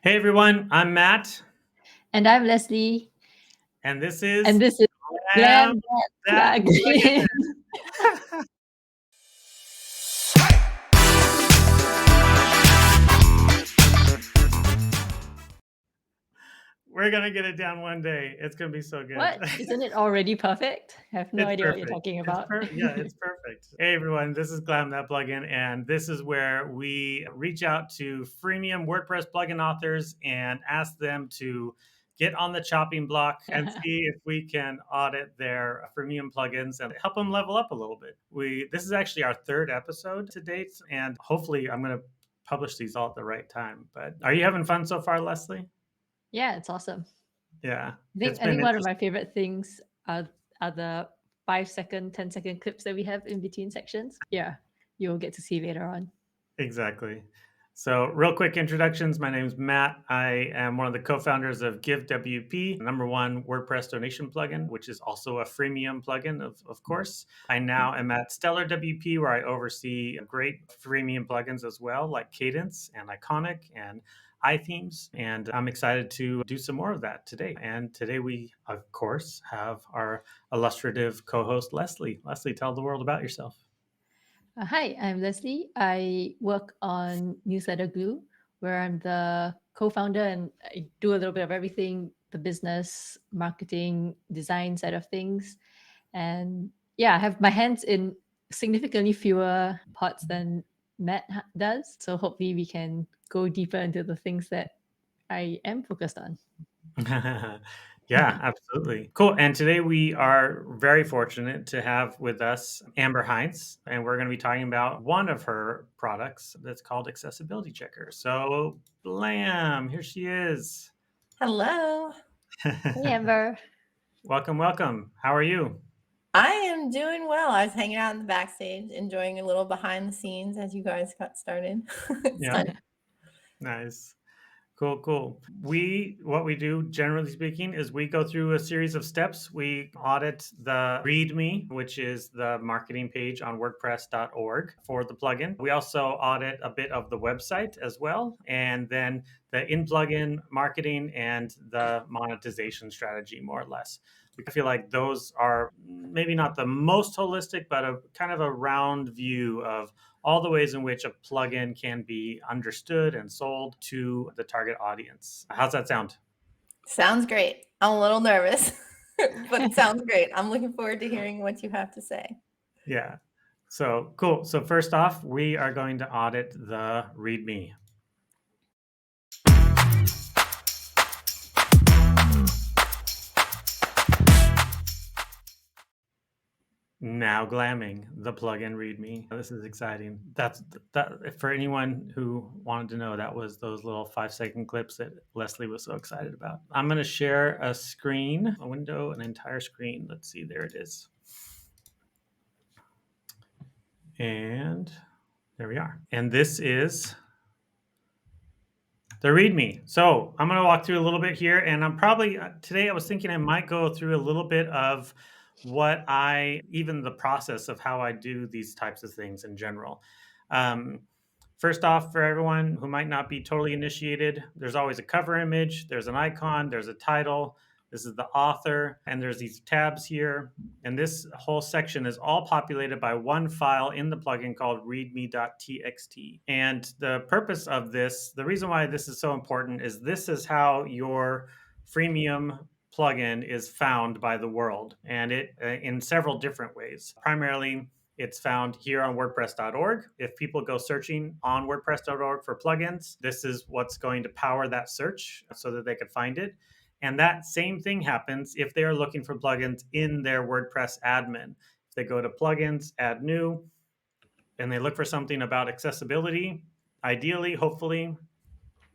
Hey everyone, I'm Matt, And I'm Leslie, and this and is this is Glam Glam That That Plugin. Plugin. We're gonna get it down one day. It's gonna be so good. What? Isn't it already perfect? I have no It's idea what you're perfect. talking It's about. yeah, it's perfect. Hey everyone, this is Glam That Plugin, and this is where we reach out to freemium WordPress plugin authors and ask them to get on the chopping block and see if we can audit their freemium plugins and help them level up a little bit. This is actually our third episode to date, and hopefully I'm going to publish these all at the right time. But are you having fun so far, Leslie? Yeah, it's awesome. Yeah, I think one of my favorite things are the 5-second, 10-second clips that we have in between sections. Yeah, you'll get to see later on. Exactly. So, real quick introductions. My name is Matt. I am one of the co-founders of GiveWP, number one WordPress donation plugin, which is also a freemium plugin, of course. I now am at Stellar WP, where I oversee great freemium plugins as well, like Cadence and Iconic and iThemes. And I'm excited to do some more of that today. And today we, of course, have our illustrative co-host, Leslie. Leslie, tell the world about yourself. Hi, I'm Leslie. I work on Newsletter Glue, where I'm the co-founder and I do a little bit of everything, the business, marketing, design side of things. And yeah, I have my hands in significantly fewer pots than Matt does. So hopefully we can go deeper into the things that I am focused on. Yeah, absolutely. Cool. And today we are very fortunate to have with us Amber Hinds, and we're going to be talking about one of her products that's called Accessibility Checker. So, blam, here she is. Hello. Hey, Amber. Welcome, welcome. How are you? I am doing well. I was hanging out in the backstage, enjoying a little behind the scenes as you guys got started. Yeah, nice. Cool. What we do, generally speaking, is we go through a series of steps. We audit the README, which is the marketing page on WordPress.org for the plugin. We also audit a bit of the website as well, and then the in-plugin marketing and the monetization strategy, more or less. I feel like those are maybe not the most holistic, but a kind of a round view of all the ways in which a plugin can be understood and sold to the target audience. How's that sound? Sounds great. I'm a little nervous, but it sounds great. I'm looking forward to hearing what you have to say. Yeah. So cool. So first off, we are going to audit the README. Now glamming the plugin README. This is exciting. That for anyone who wanted to know, that was those little 5-second clips that Leslie was so excited about. I'm going to share a screen, a window, an entire screen. Let's see, there it is. And there we are. And this is the README. So I'm going to walk through a little bit here, and I'm probably today I was thinking I might go through a little bit of even the process of how I do these types of things in general. First off, for everyone who might not be totally initiated, there's always a cover image, there's an icon, there's a title. This is the author, and there's these tabs here. And this whole section is all populated by one file in the plugin called readme.txt. And the purpose of this, the reason why this is so important is this is how your freemium plugin is found by the world, and it in several different ways. Primarily, it's found here on WordPress.org. If people go searching on WordPress.org for plugins, this is what's going to power that search so that they can find it. And that same thing happens if they are looking for plugins in their WordPress admin. If they go to plugins, add new, and they look for something about accessibility, ideally, hopefully,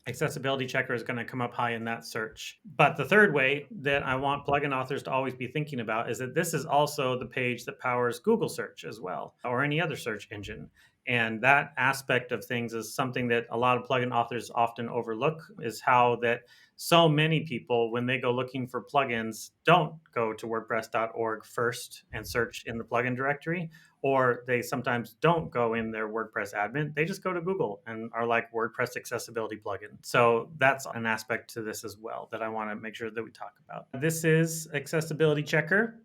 Accessibility Checker is going to come up high in that search. But the third way that I want plugin authors to always be thinking about is that this is also the page that powers Google search as well, or any other search engine. And that aspect of things is something that a lot of plugin authors often overlook, is how that so many people, when they go looking for plugins, don't go to WordPress.org first and search in the plugin directory, or they sometimes don't go in their WordPress admin. They just go to Google and are like WordPress accessibility plugin. So that's an aspect to this as well that I want to make sure that we talk about. This is Accessibility Checker.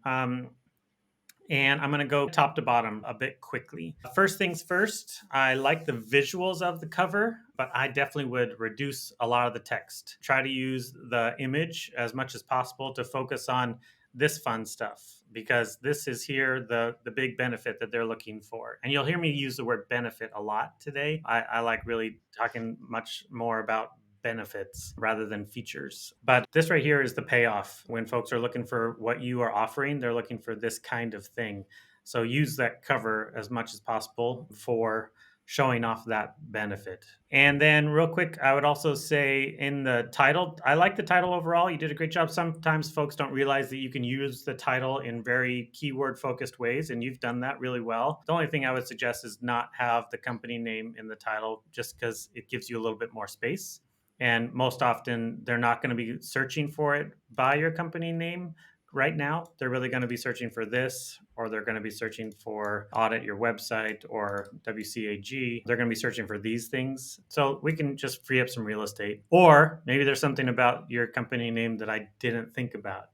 And I'm going to go top to bottom a bit quickly. First things first, I like the visuals of the cover, but I definitely would reduce a lot of the text. Try to use the image as much as possible to focus on this fun stuff, because this is here the big benefit that they're looking for. And you'll hear me use the word benefit a lot today. I like really talking much more about benefits rather than features. But this right here is the payoff. When folks are looking for what you are offering, they're looking for this kind of thing. So use that cover as much as possible for showing off that benefit. And then, real quick, I would also say in the title, I like the title overall. You did a great job. Sometimes folks don't realize that you can use the title in very keyword focused ways, and you've done that really well. The only thing I would suggest is not have the company name in the title, just because it gives you a little bit more space. And most often, they're not going to be searching for it by your company name right now. They're really going to be searching for this, or they're going to be searching for audit your website or WCAG. They're going to be searching for these things. So we can just free up some real estate. Or maybe there's something about your company name that I didn't think about.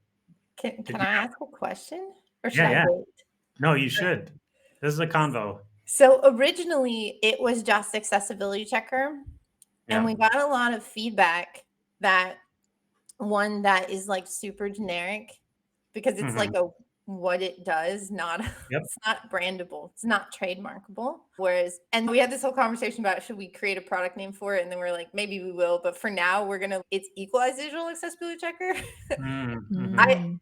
Can I ask a question, or should Yeah, I yeah. wait? No, you should. This is a convo. So originally it was just accessibility checker, and Yeah. we got a lot of feedback that one that is like super generic, because it's like Hmm. a what it does, not Yep. it's not brandable, it's not trademarkable. Whereas, and we had this whole conversation about should we create a product name for it, and then we're like maybe we will, but for now we're gonna it's equalized digital accessibility checker. I Mm-hmm. Mm.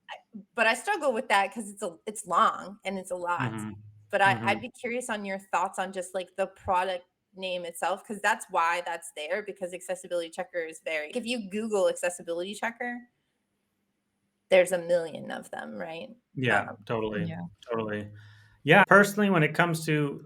but I struggle with that because it's long and it's a lot. Hmm. But Hmm. I'd be curious on your thoughts on just like the product name itself, because that's why that's there, because accessibility checker is very, if you Google accessibility checker, there's a million of them, right? Yeah, totally, Yeah. totally. Yeah, personally, when it comes to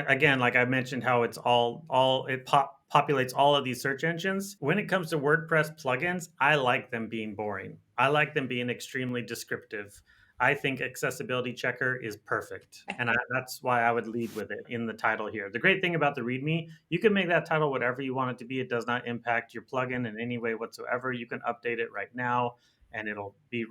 again, like I mentioned, how it's all it populates all of these search engines. When it comes to WordPress plugins, I like them being boring. I like them being extremely descriptive. I think Accessibility Checker is perfect, and that's why I would lead with it in the title here. The great thing about the README, you can make that title whatever you want it to be. It does not impact your plugin in any way whatsoever. You can update it right now, and it'll be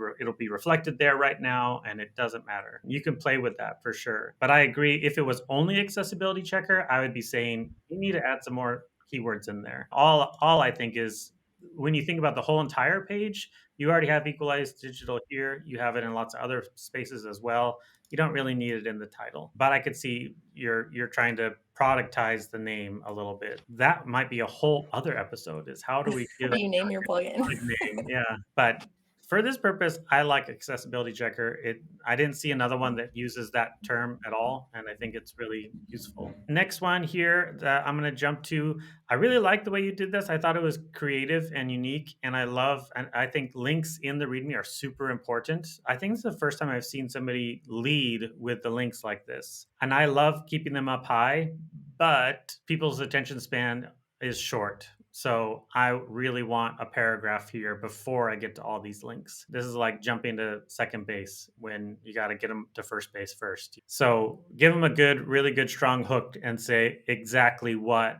reflected there right now, and it doesn't matter. You can play with that for sure. But I agree, if it was only accessibility checker, I would be saying you need to add some more keywords in there. All I think is, when you think about the whole entire page, you already have equalized digital here. You have it in lots of other spaces as well. You don't really need it in the title. But I could see you're trying to productize the name a little bit. That might be a whole other episode, is how do we How give do you name your plugin? a name? Yeah. But for this purpose, I like Accessibility Checker. I didn't see another one that uses that term at all, and I think it's really useful. Next one here that I'm going to jump to. I really like the way you did this. I thought it was creative and unique, and I think links in the README are super important. I think it's the first time I've seen somebody lead with the links like this, and I love keeping them up high, but people's attention span is short. So I really want a paragraph here before I get to all these links. This is like jumping to second base when you got to get them to first base first. So give them a good, really good, strong hook and say exactly why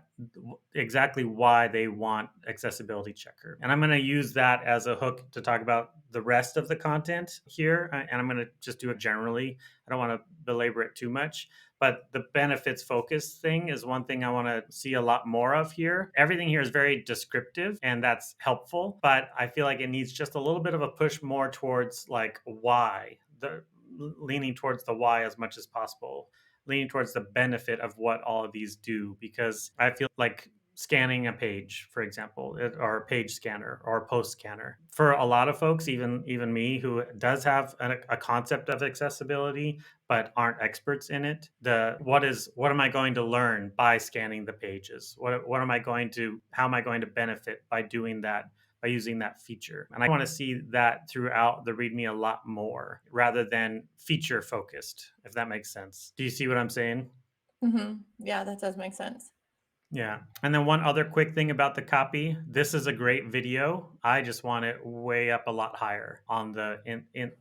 they want accessibility checker. And I'm going to use that as a hook to talk about the rest of the content here. And I'm going to just do it generally. I don't want to belabor it too much. But the benefits focus thing is one thing I want to see a lot more of here. Everything here is very descriptive, and that's helpful, but I feel like it needs just a little bit of a push more towards like why, the leaning towards the why as much as possible, leaning towards the benefit of what all of these do, because I feel like scanning a page, for example, or a page scanner or a post scanner, for a lot of folks, even me, who does have a concept of accessibility but aren't experts in it, the what am I going to learn by scanning the pages? What am I going to how am I going to benefit by doing that, by using that feature? And I want to see that throughout the README a lot more, rather than feature focused, if that makes sense. Do you see what I'm saying? Yeah, that does make sense. Yeah. And then one other quick thing about the copy. This is a great video. I just want it way up a lot higher on the in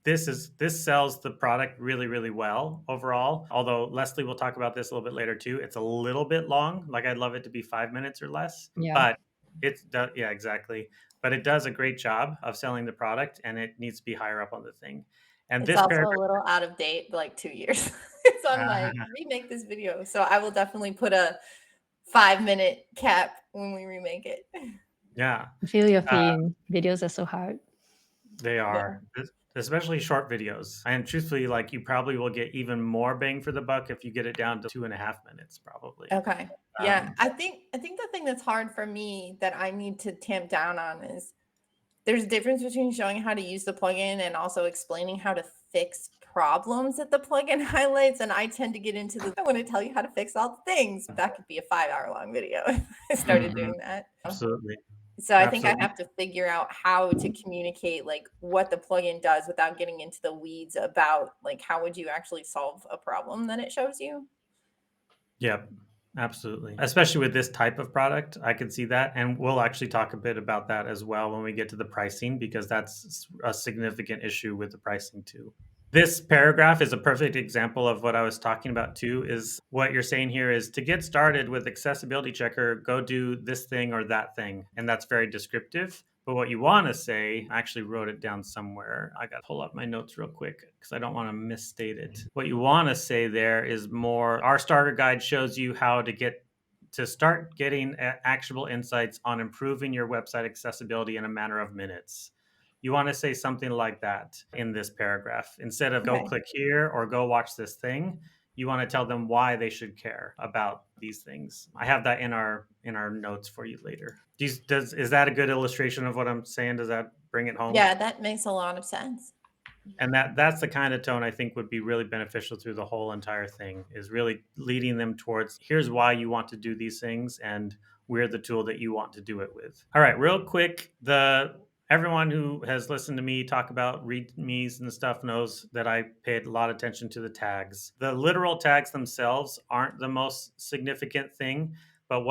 this sells the product really, really well overall. Although Leslie will talk about this a little bit later too. It's a little bit long. Like I'd love it to be 5 minutes or less, Yeah. but yeah, exactly. But it does a great job of selling the product, and it needs to be higher up on the thing. And It's this also a paragraph, little out of date, like 2 years. So I'm like, "Remake this video." So I will definitely put a 5-minute cap when we remake it. yeah, I feel your uh, pain. Videos are so hard. they Yeah. are, especially short videos. And truthfully, like you probably will get even more bang for the buck if you get it down to 2.5 minutes, probably. Okay. Yeah. I think the thing that's hard for me that I need to tamp down on is there's a difference between showing how to use the plugin and also explaining how to fix problems that the plugin highlights. And I tend to get into the I want to tell you how to fix all the things. That could be a 5-hour long video if I started Mhm. doing that. Absolutely. So I think I Absolutely. have to figure out how to communicate like what the plugin does without getting into the weeds about like how would you actually solve a problem that it shows you. Yep. Absolutely. Especially with this type of product, I could see that. And we'll actually talk a bit about that as well when we get to the pricing, because that's a significant issue with the pricing too. This paragraph is a perfect example of what I was talking about too. Is what you're saying here is to get started with accessibility checker, go do this thing or that thing. And that's very descriptive. But what you want to say, I actually wrote it down somewhere. I got to pull up my notes real quick because I don't want to misstate it. What you want to say there is more our starter guide shows you how to start getting actionable insights on improving your website accessibility in a matter of minutes. You want to say something like that in this paragraph. Instead of go Okay. click here or go watch this thing, you want to tell them why they should care about these things. I have that in our notes for you later. Is that a good illustration of what I'm saying? Does that bring it home? Yeah, that makes a lot of sense. And that's the kind of tone I think would be really beneficial through the whole entire thing, is really leading them towards here's why you want to do these things and we're the tool that you want to do it with. All right, real quick, the everyone who has listened to me talk about readmes and stuff knows that I paid a lot of attention to the tags. The literal tags themselves aren't the most significant thing, but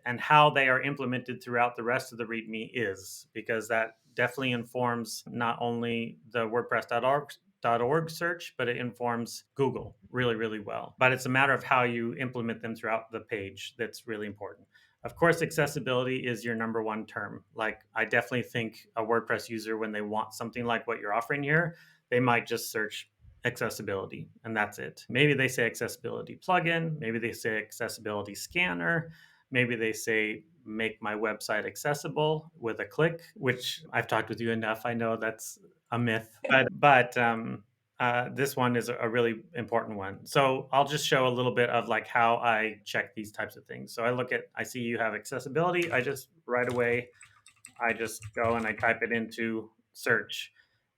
and how they are implemented throughout the rest of the README is, because that definitely informs not only the WordPress.org search, but it informs Google really, really well. But it's a matter of how you implement them throughout the page that's really important. Of course, accessibility is your number one term. Like, I definitely think a WordPress user, when they want something like what you're offering here, they might just search accessibility and that's it. Maybe they say accessibility plugin, maybe they say accessibility scanner, maybe they say make my website accessible with a click, which I've talked with you enough. I know that's a myth, but this one is a really important one. So I'll just show a little bit of like how I check these types of things. So I see you have accessibility. I just right away I just go and I type it into search.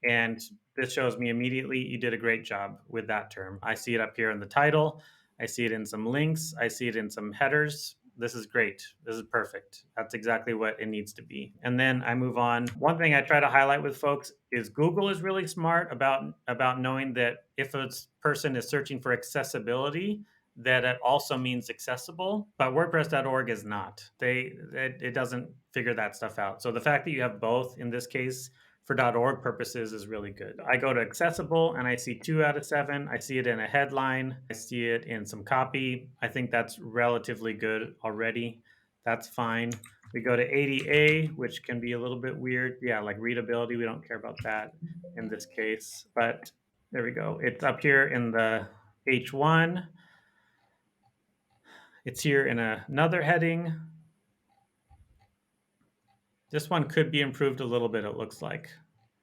And this shows me immediately you did a great job with that term. I see it up here in the title. I see it in some links. I see it in some headers. This is great. This is perfect. That's exactly what it needs to be. And then I move on. One thing I try to highlight with folks is Google is really smart about knowing that if a person is searching for accessibility, that it also means accessible, but WordPress.org is not. It doesn't figure that stuff out. So the fact that you have both in this case for .org purposes is really good. I go to accessible and I see 2 out of 7. I see it in a headline. I see it in some copy. I think that's relatively good already. That's fine. We go to ADA, which can be a little bit weird. Yeah, like readability. We don't care about that in this case, but there we go. It's up here in the H1. It's here in another heading. This one could be improved a little bit, it looks like.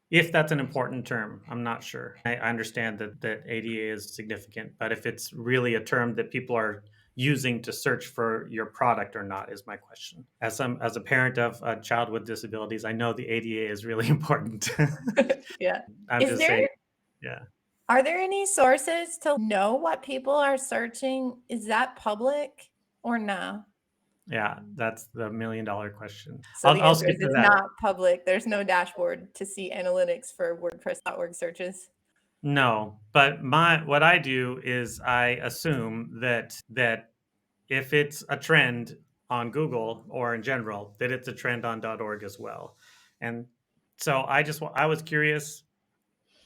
If that's an important term, I'm not sure. I understand that ADA is significant, but if it's really a term that people are using to search for your product or not is my question. As a parent of a child with disabilities, I know the ADA is really important. Yeah. I'm Is just there saying, yeah. Are there any sources to know what people are searching? Is that public or no? Yeah, that's the $1,000,000 question. So the I'll answer skip is to it's that. not public. There's no dashboard to see analytics for WordPress.org searches. No, but my what I do is I assume that if it's a trend on Google or in general, that it's a trend on .org as well. And so I was curious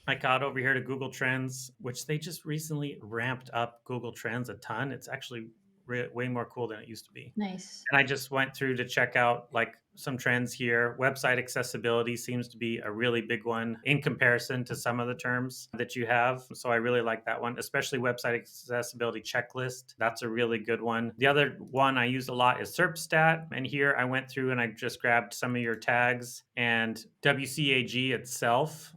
I got over here to Google Trends, which they just recently ramped up Google Trends a ton. It's actually way more cool than it used to be. Nice. And I just went through to check out like some trends here. Website accessibility seems to be a really big one in comparison to some of the terms that you have. So I really like that one, especially website accessibility checklist. That's a really good one. The other one I use a lot is SERPstat. And here I went through and I just grabbed some of your tags, and WCAG itself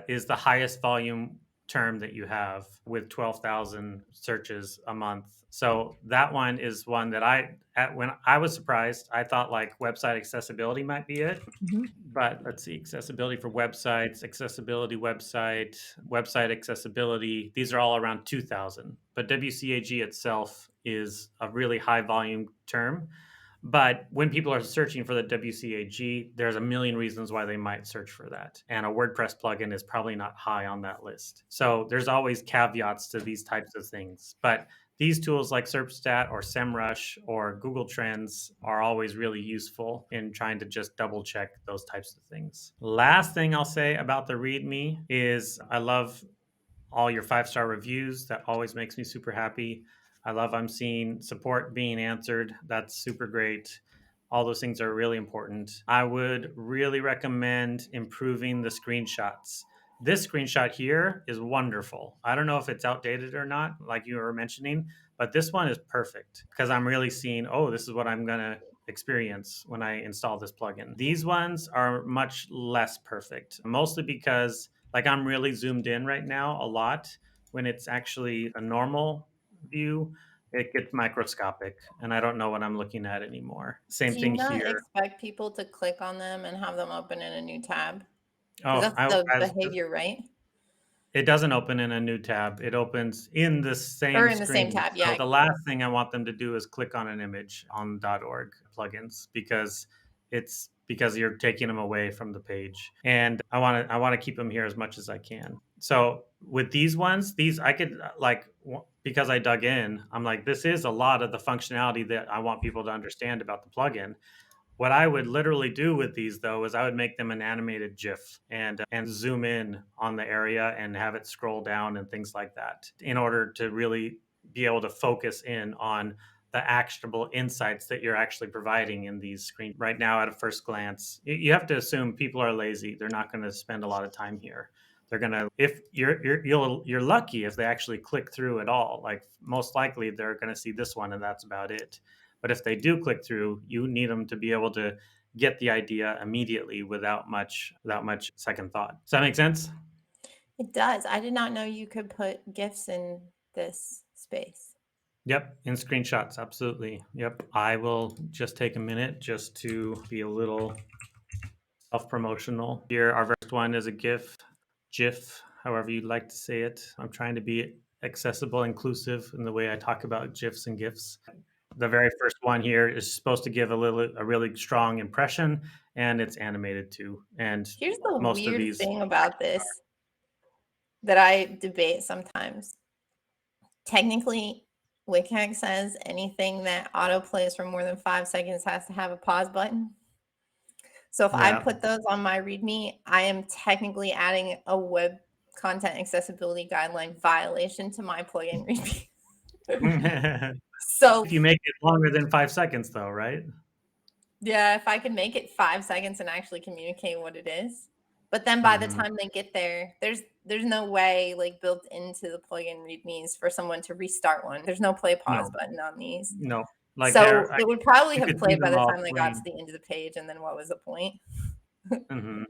is the highest volume term that you have with 12,000 searches a month. So that one is one that when I was surprised, I thought like website accessibility might be it. Mhm. But let's see, accessibility for websites, accessibility website, website accessibility. These are all around 2,000. But WCAG itself is a really high volume term. But when people are searching for the WCAG, there's a million reasons why they might search for that. And a WordPress plugin is probably not high on that list. So there's always caveats to these types of things. But these tools like SERPstat or SEMrush or Google Trends are always really useful in trying to just double check those types of things. Last thing I'll say about the README is I love all your 5-star reviews. That always makes me super happy. I love I'm seeing support being answered. That's super great. All those things are really important. I would really recommend improving the screenshots. This screenshot here is wonderful. I don't know if it's outdated or not, like you were mentioning, but this one is perfect because I'm really seeing, oh, this is what I'm going to experience when I install this plugin. These ones are much less perfect, mostly because like I'm really zoomed in right now a lot. When it's actually a normal view, it gets microscopic and I don't know what I'm looking at anymore. Same Do you thing not here. expect people to click on them and have them open in a new tab? Because Oh, that's the behavior, right? it doesn't open in a new tab. It opens in the Or same in the same screen. tab, So yeah. the last thing I want them to do is click on an image on .org plugins because you're taking them away from the page. And I want to keep them here as much as I can. So with these ones, these I could because I dug in, I'm like this is a lot of the functionality that I want people to understand about the plugin. What I would literally do with these though is I would make them an animated GIF and zoom in on the area and have it scroll down and things like that in order to really be able to focus in on the actionable insights that you're actually providing in these screens. Right now, at a first glance, you have to assume people are lazy. They're not going to spend a lot of time here. They're gonna if you're lucky if they actually click through at all. Like most likely they're going to see this one and that's about it. But if they do click through, you need them to be able to get the idea immediately without much second thought. Does that make sense? It does. I did not know you could put GIFs in this space. Yep, in screenshots, absolutely. Yep. I will just take a minute just to be a little self-promotional. Here, our first one is a GIF, however you'd like to say it. I'm trying to be accessible, inclusive in the way I talk about GIFs and GIFs. The very first one here is supposed to give a really strong impression, and it's animated too. And Here's the most of weird these, thing about this that I debate sometimes. Technically, WCAG says anything that autoplays for more than 5 seconds has to have a pause button. So if I yeah, put those on my README, I am technically adding a web content accessibility guideline violation to my plugin README. if So you make it longer than 5 seconds, though, right? yeah, if I could make it 5 seconds and actually communicate what it is. But then by the Hmm. time they get there, there's no way like built into the plugin READMEs for someone to restart one. There's no play pause No, button on these. no, like So it would probably you have could see played by them the all time they got to playing. the end of the page, and then what was the point? Hmm.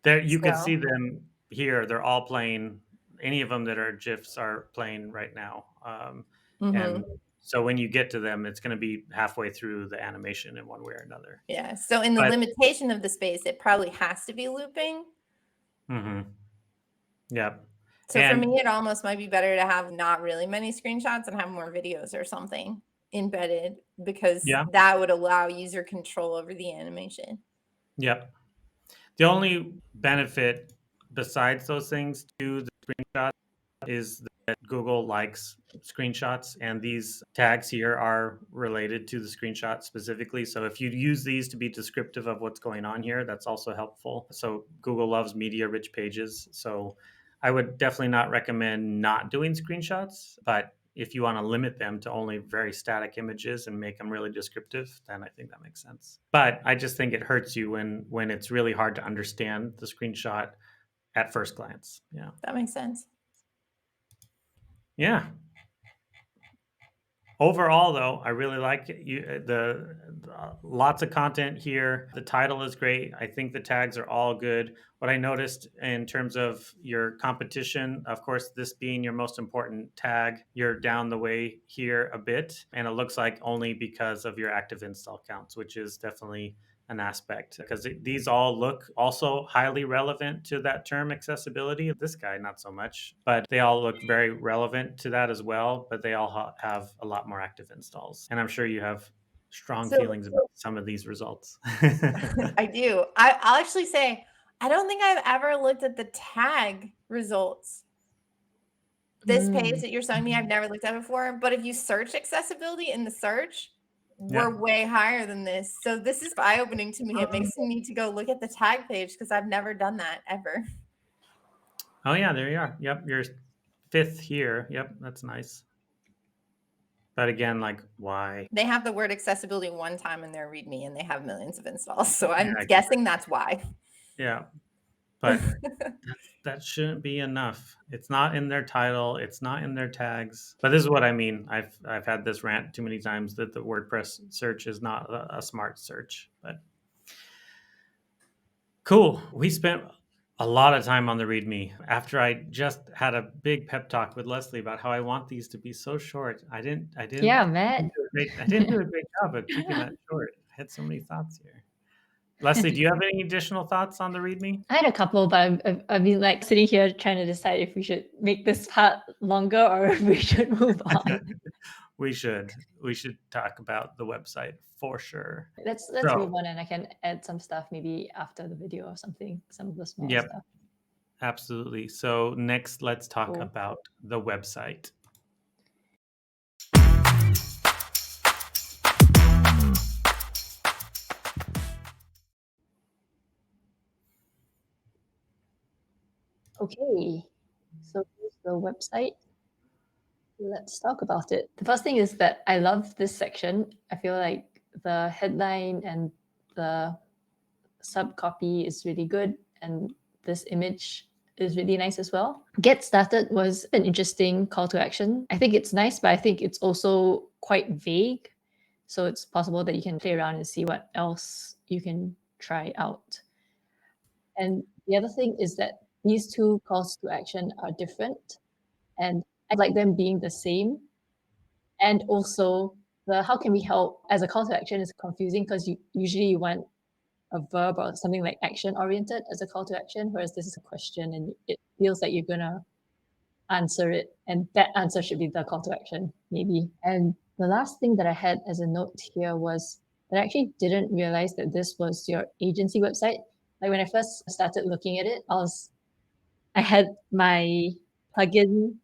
There, you could see So them here. They're all playing. Any of them that are GIFs are playing right now. And mhm. so when you get to them, it's going to be halfway through the animation in one way or another. Yeah. So in the But limitation of the space, it probably has to be looping. mhm, yeah, So for and me, it almost might be better to have not really many screenshots and have more videos or something embedded because yeah, that would allow user control over the animation. yeah. The only benefit besides those things to the screenshot is that Google likes screenshots, and these tags here are related to the screenshot specifically. So if you use these to be descriptive of what's going on here, that's also helpful. So Google loves media-rich pages. So I would definitely not recommend not doing screenshots, but if you want to limit them to only very static images and make them really descriptive, then I think that makes sense. But I just think it hurts you when it's really hard to understand the screenshot at first glance. Yeah. That makes sense. Yeah. Overall, though, I really like you the lots of content here. The title is great. I think the tags are all good. What I noticed in terms of your competition, of course, this being your most important tag, you're down the way here a bit, and it looks like only because of your active install counts, which is definitely an aspect because these all look also highly relevant to that term accessibility. This guy, not so much, but they all look very relevant to that as well. But they all have a lot more active installs. And I'm sure you have strong So feelings about some of these results. I do. I'll actually say I don't think I've ever looked at the tag results. This page Mm. that you're showing me, I've never looked at before. But if you search accessibility in the search, we're Yep. way higher than this. So this is eye-opening to me. It makes me need to go look at the tag page because I've never done that ever. Oh, yeah, there you are. Yep. You're fifth here. Yep. That's nice. But again, like, why? They have the word accessibility one time in their README and they have millions of installs. So Yeah, I'm exactly. guessing that's why. Yeah. But that shouldn't be enough. It's not in their title, it's not in their tags. But this is what I mean. I've had this rant too many times that the WordPress search is not a smart search. But cool. We spent a lot of time on the README after I just had a big pep talk with Leslie about how I want these to be so short. Yeah, Matt. I didn't do a great job of keeping that short. I had so many thoughts here. Leslie, do you have any additional thoughts on the README? I had a couple, but I've been like sitting here trying to decide if we should make this part longer or if we should move on. We should. We should talk about the website for sure. Let's So, move on, and I can add some stuff maybe after the video or something, some of the small yep, stuff. absolutely. So, next, let's talk Cool. about the website. Okay, so here's the website. Let's talk about it. The first thing is that I love this section. I feel like the headline and the sub copy is really good, and this image is really nice as well. Get started was an interesting call to action. I think it's nice, but I think it's also quite vague. So it's possible that you can play around and see what else you can try out. And the other thing is that these two calls to action are different, and I like them being the same. And also the how can we help as a call to action is confusing because you usually you want a verb or something like action oriented as a call to action, whereas this is a question and it feels like you're gonna answer it, and that answer should be the call to action, maybe. And the last thing that I had as a note here was that I actually didn't realize that this was your agency website. Like when I first started looking at it, I had my plugin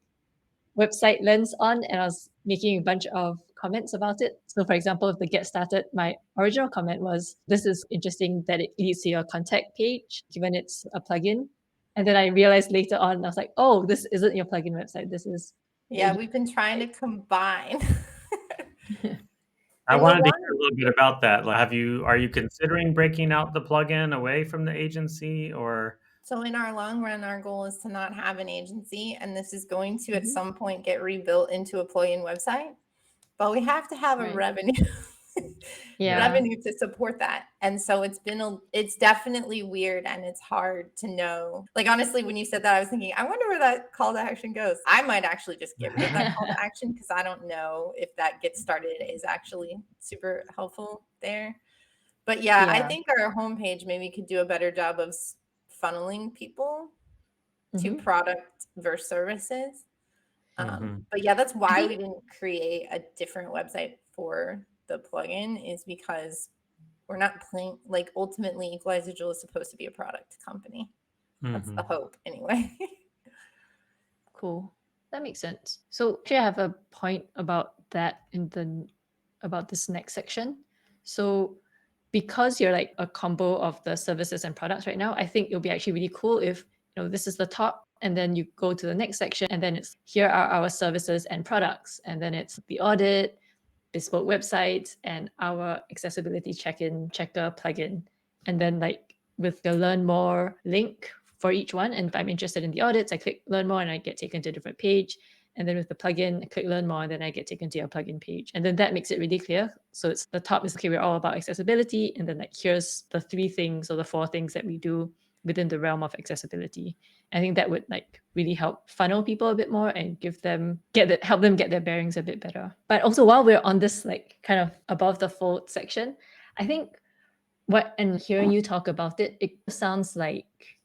website lens on and I was making a bunch of comments about it. So for example, if the get started, my original comment was, this is interesting that it leads to your contact page, given it's a plugin. And then I realized later on, I was like, oh, this isn't your plugin website. This is the Yeah, agency we've been trying to combine. website. I And the wanted to one hear a little bit about that. Like, are you considering breaking out the plugin away from the agency or So in our long run, our goal is to not have an agency, and this is going to at Mhm. some point get rebuilt into a plugin website. But we have to have a Right. revenue yeah. Yeah. revenue to support that. And so it's definitely weird and it's hard to know. Like honestly, when you said that, I was thinking, I wonder where that call to action goes. I might actually just get rid of that call to action because I don't know if that get started is actually super helpful there. But yeah, I Yeah. think our homepage maybe could do a better job of funneling people to Mhm. product versus services. Mhm. But yeah, that's I why we think, didn't create a different website for the plugin, is because we're not playing like ultimately Equalize Digital is supposed to be a product company. That's the Mhm. hope anyway. cool. That makes sense. So actually I have a point about that about this next section. So because you're like a combo of the services and products right now, I think it'll be actually really cool if this is the top And then you go to the next section, and then it's here are our services and products. And then it's the audit, bespoke websites, and our accessibility checker plugin. And then like with the learn more link for each one. And if I'm interested in the audits, I click learn more and I get taken to a different page. And then with the plugin, I click learn more and then I get taken to your plugin page. And then that makes it really clear. So it's the top is okay, we're all about accessibility. And then like here's the 3 things or the 4 things that we do within the realm of accessibility. I think that would like really help funnel people a bit more and help them get their bearings a bit better. But also while we're on this like kind of above the fold section, I think and hearing you talk about it, it sounds like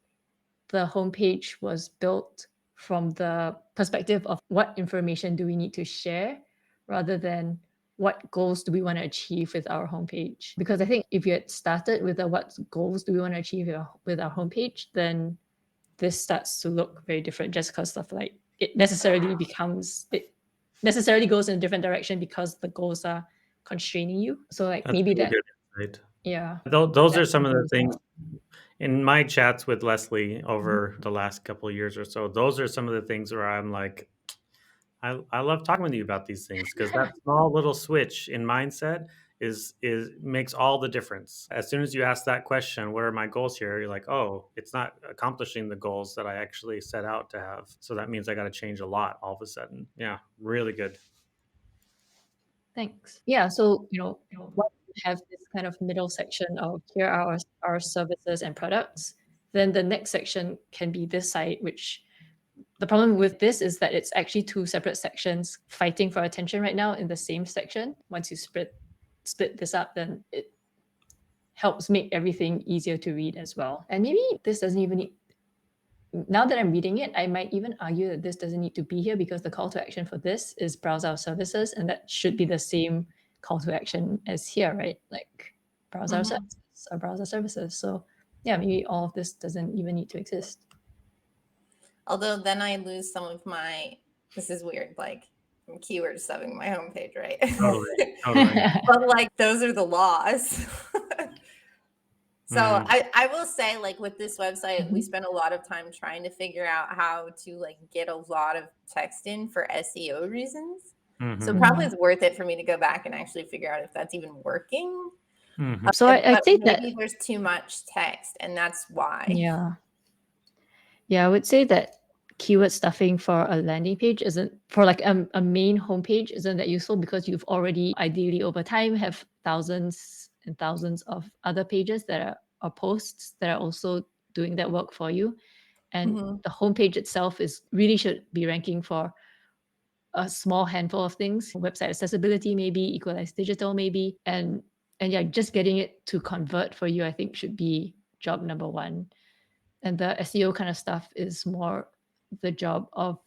the homepage was built from the perspective of what information do we need to share rather than what goals do we want to achieve with our homepage. Because I think if you had started with what goals do we want to achieve with our homepage, then this starts to look very different just because of like it necessarily goes in a different direction because the goals are constraining you. So like That's maybe really that, good insight. yeah, Those are that's some of the something. things in my chats with Leslie Mhm. over the last couple of years or so. Those are some of the things where I'm like, I love talking with you about these things because that small little switch in mindset is makes all the difference. As soon as you ask that question, what are my goals here? You're like, oh, it's not accomplishing the goals that I actually set out to have. So that means I got to change a lot all of a sudden. Yeah, really good. Thanks. Yeah, so once you have this kind of middle section of here are our services and products, then the next section can be this side, which the problem with this is that it's actually 2 separate sections fighting for attention right now in the same section. Once you split this up, then it helps make everything easier to read as well. And maybe this doesn't even need, now that I'm reading it, I might even argue that this doesn't need to be here because the call to action for this is browse our services, and that should be the same call to action as here, right? Like browse our services or browse our services. So yeah, maybe all of this doesn't even need to exist. Although then I lose some of my, this is weird, like I'm keyword stuffing my homepage, right? Totally, totally. But like those are the laws. So Mm, I will say, like with this website, we Mhm. spent a lot of time trying to figure out how to like get a lot of text in for SEO reasons. So mhm, probably Mm. it's worth it for me to go back and actually figure out if that's even working. mhm. So But I'd say that, maybe there's too much text, and that's why. yeah. Yeah, I would say that keyword stuffing for a landing page isn't for like a main homepage isn't that useful because you've already ideally over time have thousands and thousands of other pages that are posts that are also doing that work for you. And Mhm. the homepage itself is really should be ranking for a small handful of things, website accessibility maybe, equalized digital maybe, and yeah, just getting it to convert for you I think should be job number 1. And the SEO kind of stuff is more the job of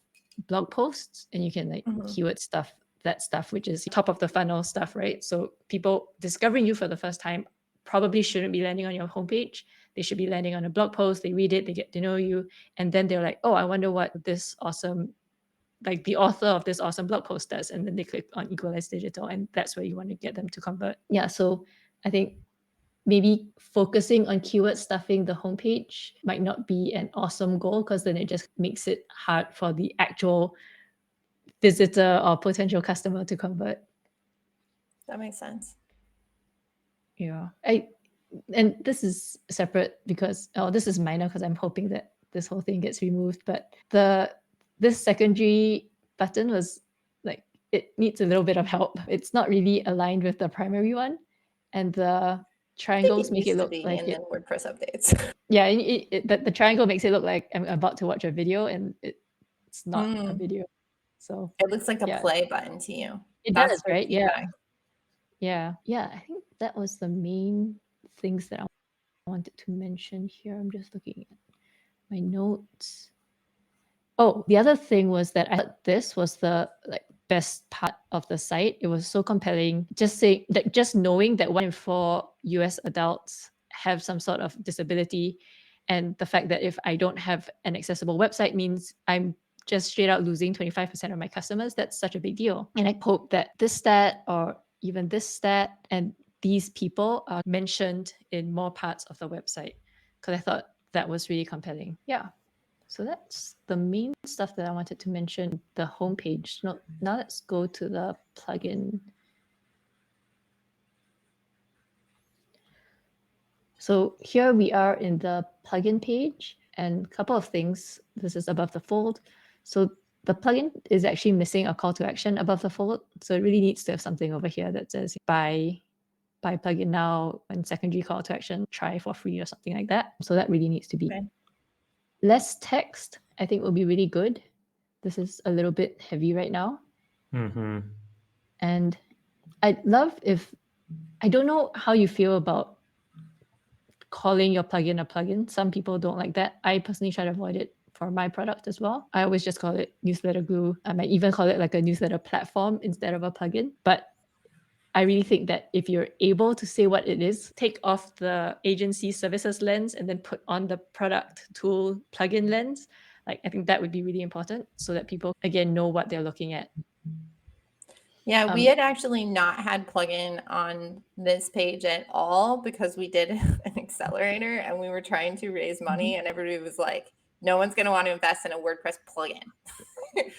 blog posts, and you can like Mhm. keyword stuff that stuff which is top of the funnel stuff, right? So people discovering you for the first time probably shouldn't be landing on your homepage. They should be landing on a blog post, they read it, they get to know you, and then they're like, oh, I wonder what this awesome, like the author of this awesome blog post does, and then they click on equalize digital, and that's where you want to get them to convert. Yeah, so I think maybe focusing on keyword stuffing the homepage might not be an awesome goal because then it just makes it hard for the actual visitor or potential customer to convert. That makes sense. Yeah. And this is separate because this is minor because I'm hoping that this whole thing gets removed. But this secondary button was like it needs a little bit of help. It's not really aligned with the primary one, and the I think triangles it make it used to look be like in the it. WordPress updates. Yeah, the triangle makes it look like I'm about to watch a video, and it's not a Mm. video. So It looks like a yeah, play button to you. it That's does, their right? Yeah, feedback. yeah. I think that was the main things that I wanted to mention here. I'm just looking at my notes. Oh, the other thing was that I thought this was the like best part of the site. It was so compelling. Just saying that, just knowing that 1 in 4 US adults have some sort of disability, and the fact that if I don't have an accessible website means I'm just straight out losing 25% of my customers. That's such a big deal. And I hope that this stat or even this stat and these people are mentioned in more parts of the website because I thought that was really compelling. Yeah. So that's the main stuff that I wanted to mention, the homepage. Now let's go to the plugin. So here we are in the plugin page, and a couple of things. This is above the fold. So the plugin is actually missing a call to action above the fold. So it really needs to have something over here that says buy plugin now, and secondary call to action, try for free or something like that. So that really needs to be. Okay. Less text, I think, will be really good. This is a little bit heavy right now. Mm-hmm. And I'd love if, I don't know how you feel about calling your plugin a plugin. Some people don't like that. I personally try to avoid it for my product as well. I always just call it newsletter glue. I might even call it like a newsletter platform instead of a plugin. But I really think that if you're able to say what it is, take off the agency services lens and then put on the product tool plugin lens, like I think that would be really important so that people, again, know what they're looking at. Yeah, we had actually not had plugin on this page at all because we did an accelerator and we were trying to raise money and everybody was like, no one's going to want to invest in a WordPress plugin.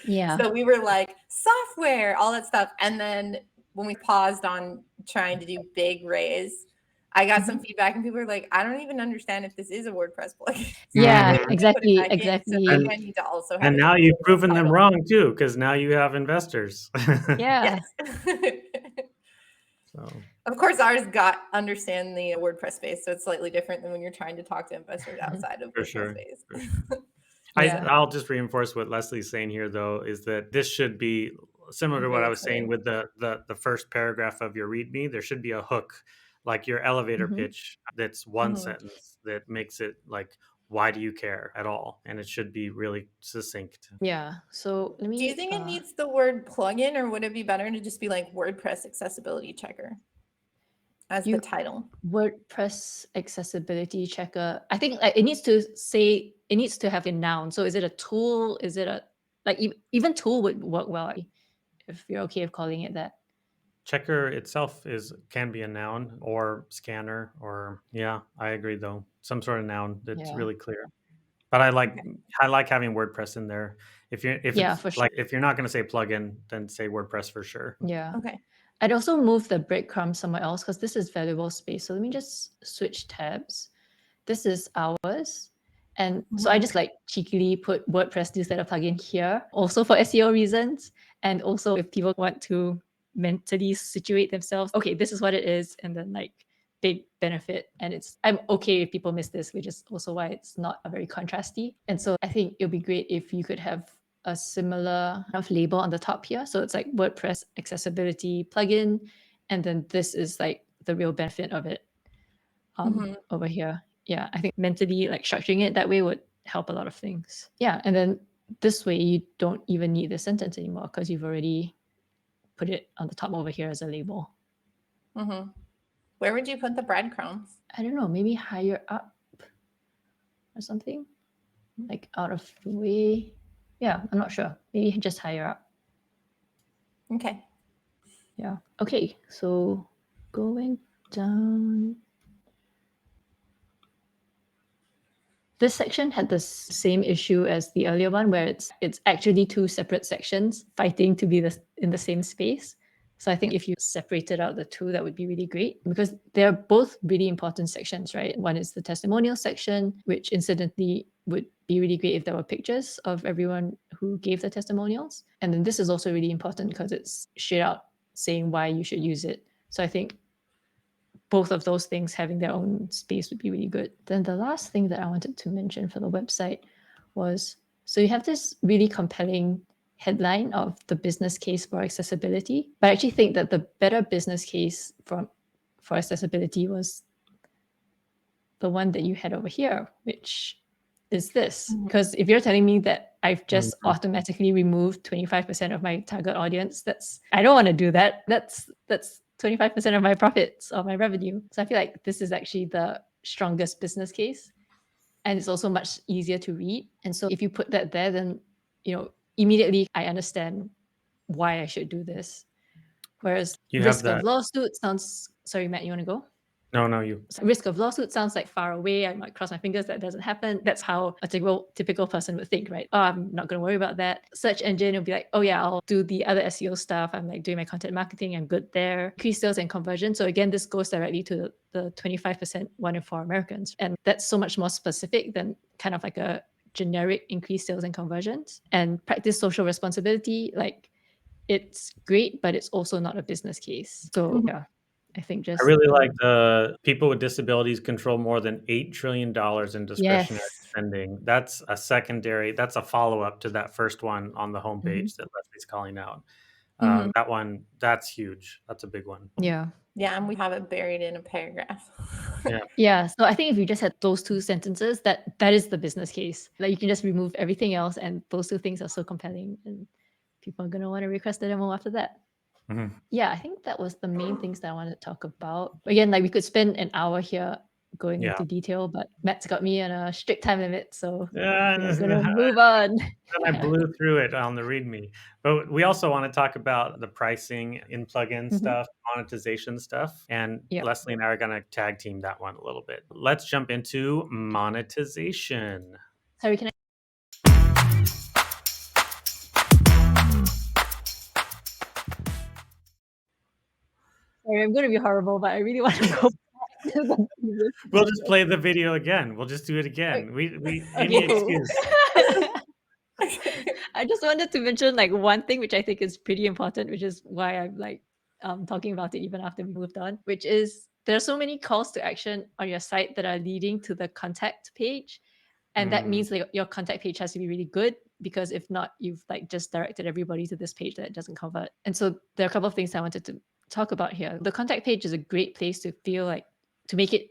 Yeah. So we were like, software, all that stuff. And then when we paused on trying to do big raise, I got some feedback and people were like, I don't even understand if this is a WordPress plugin. So Yeah, I put it exactly, back in. So exactly. maybe I need to also have And it now in you've the proven them title. wrong too, because now you have investors. Yeah. Yes. So Of course, ours got understand the WordPress space, so it's slightly different than when you're trying to talk to investors outside of for WordPress sure, space. for sure. Yeah. I'll just reinforce what Leslie's saying here, though, is that this should be similar to what I Very was saying clear. with the first paragraph of your README. There should be a hook, like your elevator Mhm. pitch, that's one sentence that makes it like, why do you care at all? And it should be really succinct. Yeah. So let Do you me think it needs the word plugin, or would it be better to just be like WordPress Accessibility Checker as the you title? WordPress accessibility checker. I think like, it needs to say, it needs to have a noun. So is it a tool? Is it a, like even tool would work well if you're okay with calling it that. Checker itself can be a noun or scanner or yeah, I agree though. Some sort of noun that's Yeah. really clear. But I like Okay. I like having WordPress in there. If Yeah, it's for sure. like if you're not going to say plugin, then say WordPress for sure. Yeah. Okay. I'd also move the breadcrumb somewhere else because this is valuable space. So let me just switch tabs. This is ours. And so I just like cheekily put WordPress newsletter plugin here, also for SEO reasons. And also if people want to mentally situate themselves, okay, this is what it is. And then like big benefit. And I'm okay if people miss this, which is also why it's not a very contrasty. And so I think it'll be great if you could have a similar kind of label on the top here. So it's like WordPress accessibility plugin. And then this is like the real benefit of it over here. Yeah, I think mentally like structuring it that way would help a lot of things. Yeah, and then this way you don't even need the sentence anymore because you've already put it on the top over here as a label. Where would you put the breadcrumbs? I don't know, maybe higher up or something, like out of the way. Yeah, I'm not sure. Maybe just higher up. Okay. Yeah. Okay, so going down. This section had the same issue as the earlier one, where it's actually two separate sections fighting to be in the same space. So I think if you separated out the two, that would be really great because they're both really important sections, right? One is the testimonial section, which incidentally would be really great if there were pictures of everyone who gave the testimonials. And then this is also really important because it's straight out saying why you should use it. So I think both of those things having their own space would be really good. Then the last thing that I wanted to mention for the website was, so you have this really compelling headline of the business case for accessibility, but I actually think that the better business case for accessibility was the one that you had over here, which is this. Because if you're telling me that I've just Mhm. automatically removed 25% of my target audience, I don't want to do that. That's 25% of my profits or my revenue. So I feel like this is actually the strongest business case. And it's also much easier to read. And so if you put that there, then immediately I understand why I should do this. Whereas You have risk of that. lawsuit sounds, sorry, Matt, you want to go? No, no, you. So risk of lawsuit sounds like far away. I might cross my fingers that doesn't happen. That's how a typical person would think, right? Oh, I'm not going to worry about that. Search engine will be like, oh yeah, I'll do the other SEO stuff. I'm like doing my content marketing. I'm good there. Increase sales and conversion. So again, this goes directly to the 25% 1 in 4 Americans. And that's so much more specific than kind of like a generic increase sales and conversions. And practice social responsibility, like it's great, but it's also not a business case. So Mhm. yeah, I think I just really like the people with disabilities control more than $8 trillion in discretionary yes. spending. That's a follow-up to that first one on the Mhm. homepage that Leslie's calling out. Mhm. That one, that's huge. That's a big one. Yeah. Yeah, and we have it buried in a paragraph. Yeah. Yeah, so I think if you just had those 2 sentences, that is the business case. Like, you can just remove everything else, and those 2 things are so compelling, and people are gonna wanna request the demo after that. Mhm. Yeah, I think that was the main things that I wanted to talk about. Again, like, we could spend an hour here going Yeah. into detail, but Matt's got me on a strict time limit, so we are gonna Yeah. move on. I blew through it on the README. But we also want to talk about the pricing in plugin Mhm. stuff, monetization stuff, and Yep. Leslie and I are going to tag team that one a little bit. Let's jump into monetization. Sorry, can I sorry, I'm gonna be horrible, but I really wanna go back to the previous We'll just video. play the video again. We'll just do it Wait, again. We any okay, Whoa. cool. excuse. I just wanted to mention like one thing which I think is pretty important, which is why I'm like talking about it even after we moved on, which is there are so many calls to action on your site that are leading to the contact page. And that Mm, means like your contact page has to be really good because if not, you've like just directed everybody to this page that doesn't convert. And so there are a couple of things I wanted to talk about here. The contact page is a great place to feel like to make it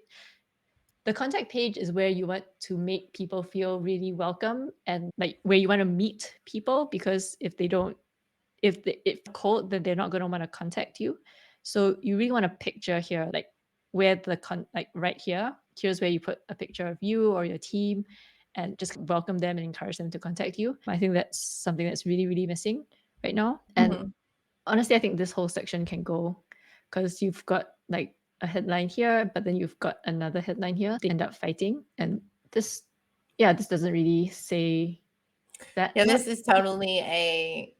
the contact page is where you want to make people feel really welcome and like where you want to meet people because if cold then they're not going to want to contact you. So you really want to picture here like where like right here's where you put a picture of you or your team and just welcome them and encourage them to contact you. I think that's something that's really really missing right now. And Mhm. honestly, I think this whole section can go because you've got like a headline here, but then you've got another headline here. They end up fighting. And this, yeah, this doesn't really say that Yeah, much. this is totally a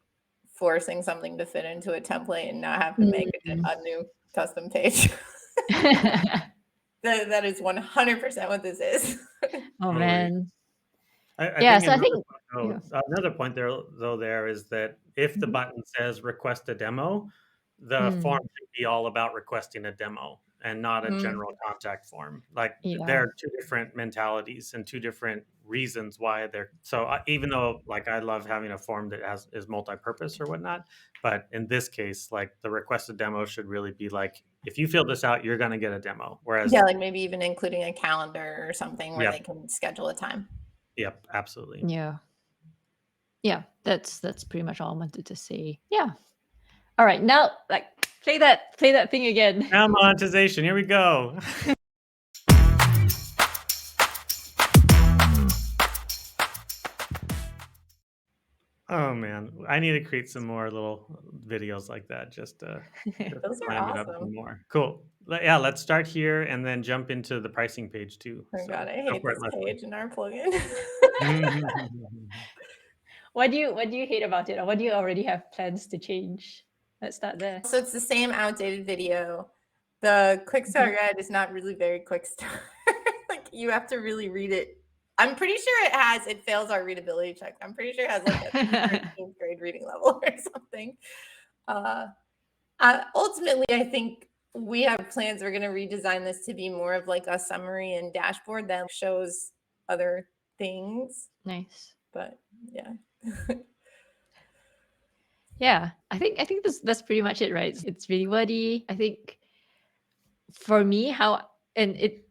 forcing something to fit into a template and not have to make Mm. a new custom page. That is 100% what this is. Oh totally. man. I Yeah, think so I think yeah. another point there though there is that if the Mhm. button says request a demo, the form Mm, should be all about requesting a demo and not a Mm, general contact form. Like there yeah. are two different mentalities and two different reasons why they're so even though like I love having a form that is multi-purpose or whatnot, but in this case, like the requested demo should really be like if you fill this out, you're going to get a demo. yeah, Whereas, like maybe even including a calendar or something where yep, they can schedule a time. yep, absolutely. Yeah. Yeah. That's pretty much all I wanted to say. Yeah. All right. Now like play that thing again. Now monetization, here we go. Oh man, I need to create some more little videos like that just to Those are clam it up awesome. some more. Cool. Yeah, let's start here and then jump into the pricing page too. Oh god, So I go hate for it, this Leslie. page in our plugin. What do you hate about it, or what do you already have plans to change? Let's start there. So it's the same outdated video. The quick Mhm. start guide is not really very quick start. Like you have to really read it. I'm pretty sure it fails our readability check. I'm pretty sure it has like a 13th grade reading level or something. Uh, ultimately, I think we have plans. We're going to redesign this to be more of like a summary and dashboard that shows other things. Nice. But yeah. Yeah, I think that's pretty much it, right? It's really wordy. I think for me, how and it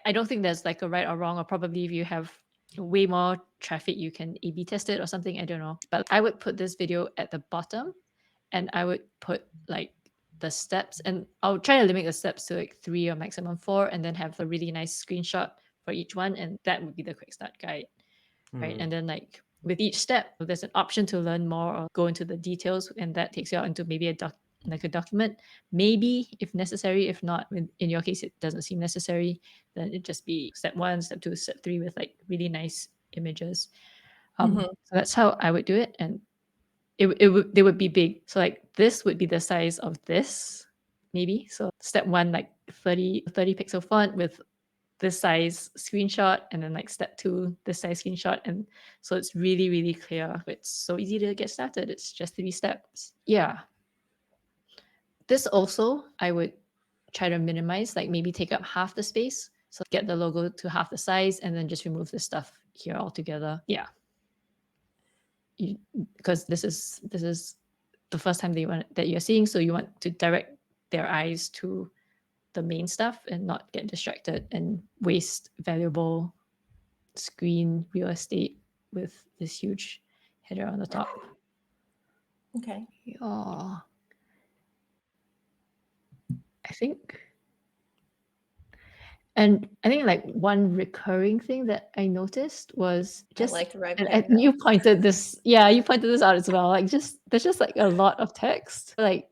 I don't think there's like a right or wrong, or probably if you have way more traffic, you can A/B test it or something. I don't know, but I would put this video at the bottom, and I would put like the steps, and I'll try to limit the steps to like 3 or maximum 4, and then have a really nice screenshot for each one, and that would be the quick start guide. Right? Mhm. And then like with each step, there's an option to learn more or go into the details, and that takes you out into maybe like a document. Maybe if necessary, if not, in your case, it doesn't seem necessary, then it'd just be step 1, step 2, step 3 with like really nice images. Mhm. So that's how I would do it. And they would be big. So like this would be the size of this, maybe. So step 1, like 30 pixel font with this size screenshot, and then like step 2, this size screenshot. And so it's really, really clear. It's so easy to get started. It's just 3 steps. Yeah. This also, I would try to minimize, like maybe take up half the space. So get the logo to half the size and then just remove the stuff here altogether. Yeah. Because this is the first time that you're seeing, so you want to direct their eyes to the main stuff and not get distracted and waste valuable screen real estate with this huge header on the top. Okay. Yeah. I think like one recurring thing that I noticed was I just, like to write and paragraphs. you pointed this out as well. Like there's just like a lot of text. Like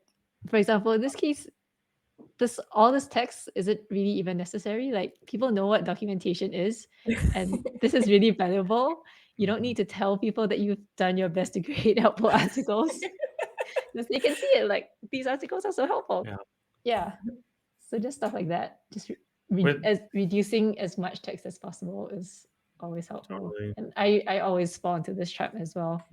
for example, in this case, all this text isn't really even necessary. Like people know what documentation is, and this is really valuable. You don't need to tell people that you've done your best to create helpful articles, because they can see it. Like these articles are so helpful. Yeah. Yeah. So just stuff like that. Just With reducing as much text as possible is always helpful. totally. And I always fall into this trap as well.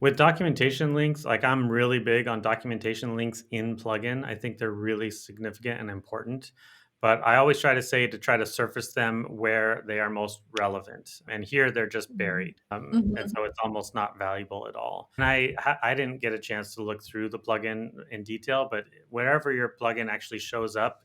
With documentation links, like I'm really big on documentation links in plugin. I think they're really significant and important. But I always try to say to try to surface them where they are most relevant. And here they're just buried. And Mhm. so it's almost not valuable at all. And I didn't get a chance to look through the plugin in detail, but wherever your plugin actually shows up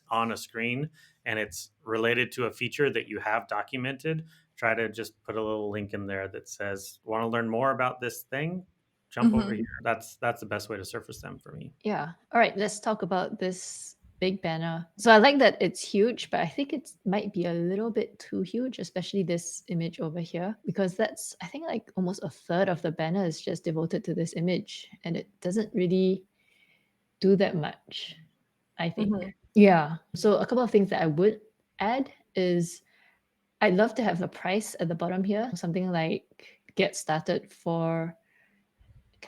on a screen and it's related to a feature that you have documented, try to just put a little link in there that says, "Want to learn more about this thing? Jump over here." Mhm. That's the best way to surface them for me. Yeah. All right, let's talk about this big banner. So I like that it's huge, but I think it might be a little bit too huge, especially this image over here, because that's, I think, like almost a third of the banner is just devoted to this image, and it doesn't really do that much, I think. Mhm. Yeah. So a couple of things that I would add is I'd love to have the price at the bottom here, something like get started for,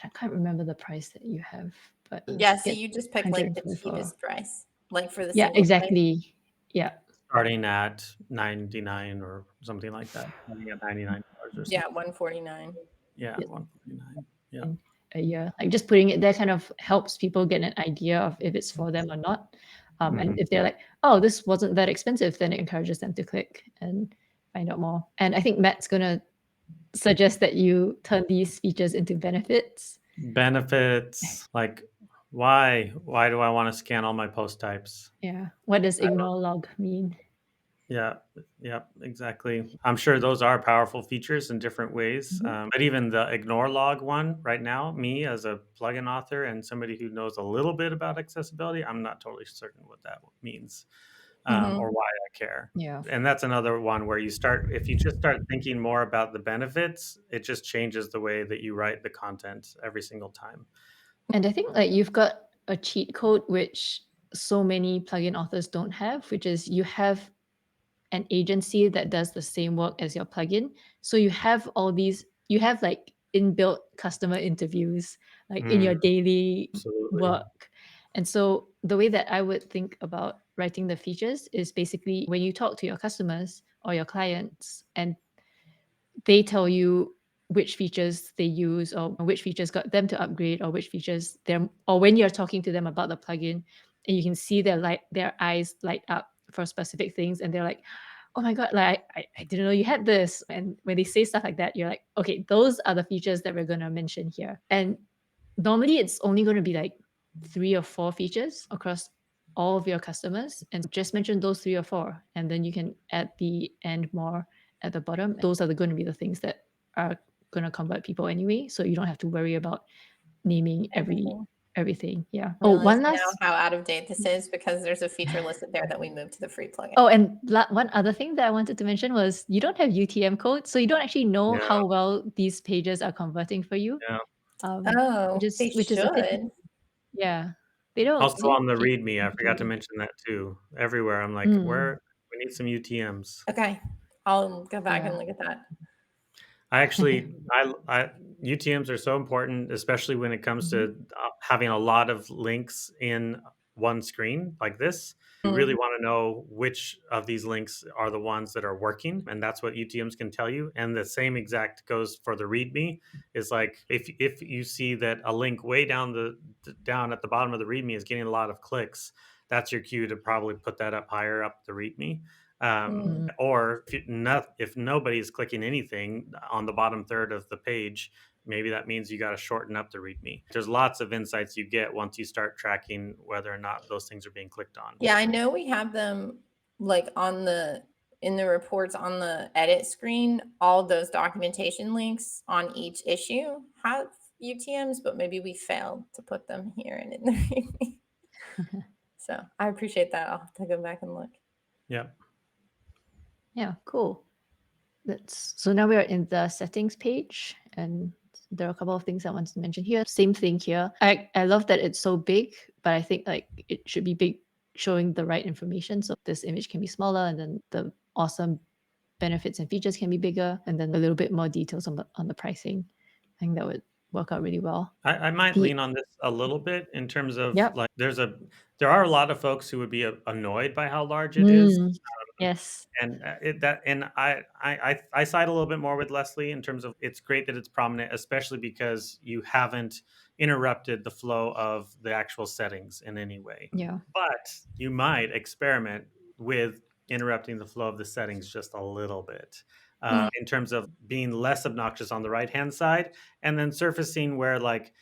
I can't remember the price that you have, but Yeah, so get you just pick like the 144. cheapest price, like for the Yeah, single price. exactly. Yeah. Starting at 99 or something like that. Starting at $99 or Yeah, something. 149. Yeah, Yeah. 149. Yeah. In a year. Like just putting it there kind of helps people get an idea of if it's for them or not. And Mhm. if they're like, oh, this wasn't that expensive, then it encourages them to click and find out more. And I think Matt's gonna suggest that you turn these features into benefits. Benefits, like why do I want to scan all my post types? Yeah. What does I don't ignore log mean? Yeah, yeah, exactly. I'm sure those are powerful features in different ways. Mhm. But even the ignore log one right now, me as a plugin author and somebody who knows a little bit about accessibility, I'm not totally certain what that means or Mhm. why I care. Yeah. And that's another one where if you just start thinking more about the benefits, it just changes the way that you write the content every single time. And I think like you've got a cheat code which so many plugin authors don't have, which is you have an agency that does the same work as your plugin. So you have like inbuilt customer interviews like in Mm, your daily absolutely. work. And so the way that I would think about writing the features is basically when you talk to your customers or your clients and they tell you which features they use or which features got them to upgrade or which features them, or when you're talking to them about the plugin and you can see their eyes light up for specific things and they're like, oh my god, like I didn't know you had this. And when they say stuff like that, you're like, okay, those are the features that we're going to mention here. And normally it's only going to be like 3 or 4 features across all of your customers, and just mention those 3 or 4 and then you can add the and more at the bottom. Those are going to be the things that are going to convert people anyway, so you don't have to worry about naming Everything. everything. Yeah. Oh, one Realizing now last. how out of date this is because there's a feature listed there that we moved to the free plugin. Oh, and one other thing that I wanted to mention was you don't have UTM code, so you don't actually know Yeah, how well these pages are converting for you. yeah. Um, Oh, they which is a pity. should. Yeah. They Also on don't the keep README, I forgot to really. mention that too. Everywhere, I'm like, Mm, "Where we need some UTMs." Okay. I'll go back and yeah. look at that. I actually I UTMs are so important, especially when it comes Mhm. to, having a lot of links in one screen like this. You really Mm. wanna know which of these links are the ones that are working, and that's what UTMs can tell you, and the same exact goes for the README. Is like, if you see that a link way down at the bottom of the README is getting a lot of clicks, that's your cue to probably put that up higher up the README. Mm. Or if nobody's clicking anything on the bottom third of the page, maybe that means you got to shorten up the README. There's lots of insights you get once you start tracking whether or not those things are being clicked on. Yeah, I know we have them like on the in the reports on the edit screen, all those documentation links on each issue have UTMs, but maybe we failed to put them here and in the README. So I appreciate that. I'll have to go back and look. Yeah. Yeah, cool. So now we are in the settings page, and there are a couple of things I want to mention here. Same thing here. I love that it's so big, but I think like it should be big, showing the right information. So this image can be smaller, and then the awesome benefits and features can be bigger, and then a little bit more details on the pricing. I think that would work out really well. I might The lean on this a little bit in terms of Yep. like there are a lot of folks who would be annoyed by how large it is. Mm, yes. And, it that and I side a little bit more with Leslie in terms of it's great that it's prominent, especially because you haven't interrupted the flow of the actual settings in any way. Yeah. But you might experiment with interrupting the flow of the settings just a little bit, Mm. in terms of being less obnoxious on the right-hand side, and then surfacing where, like,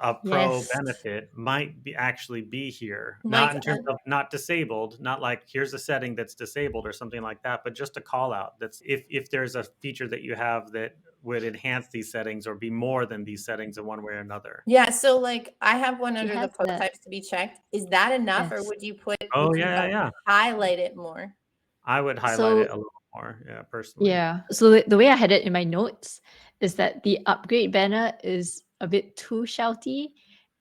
a pro Yes. benefit might be actually be here, not Like, in terms of not disabled, not like here's a setting that's disabled or something like that, but just a call out that's if there's a feature that you have that would enhance these settings or be more than these settings in one way or another. yeah, so like I have one She under the has post that. types to be checked. Is that enough or Yes. Oh, would you yeah, yeah, yeah. highlight it more? I would highlight it So a little more, yeah, personally. yeah. So the way I had it in my notes is that the upgrade banner is a bit too shouty,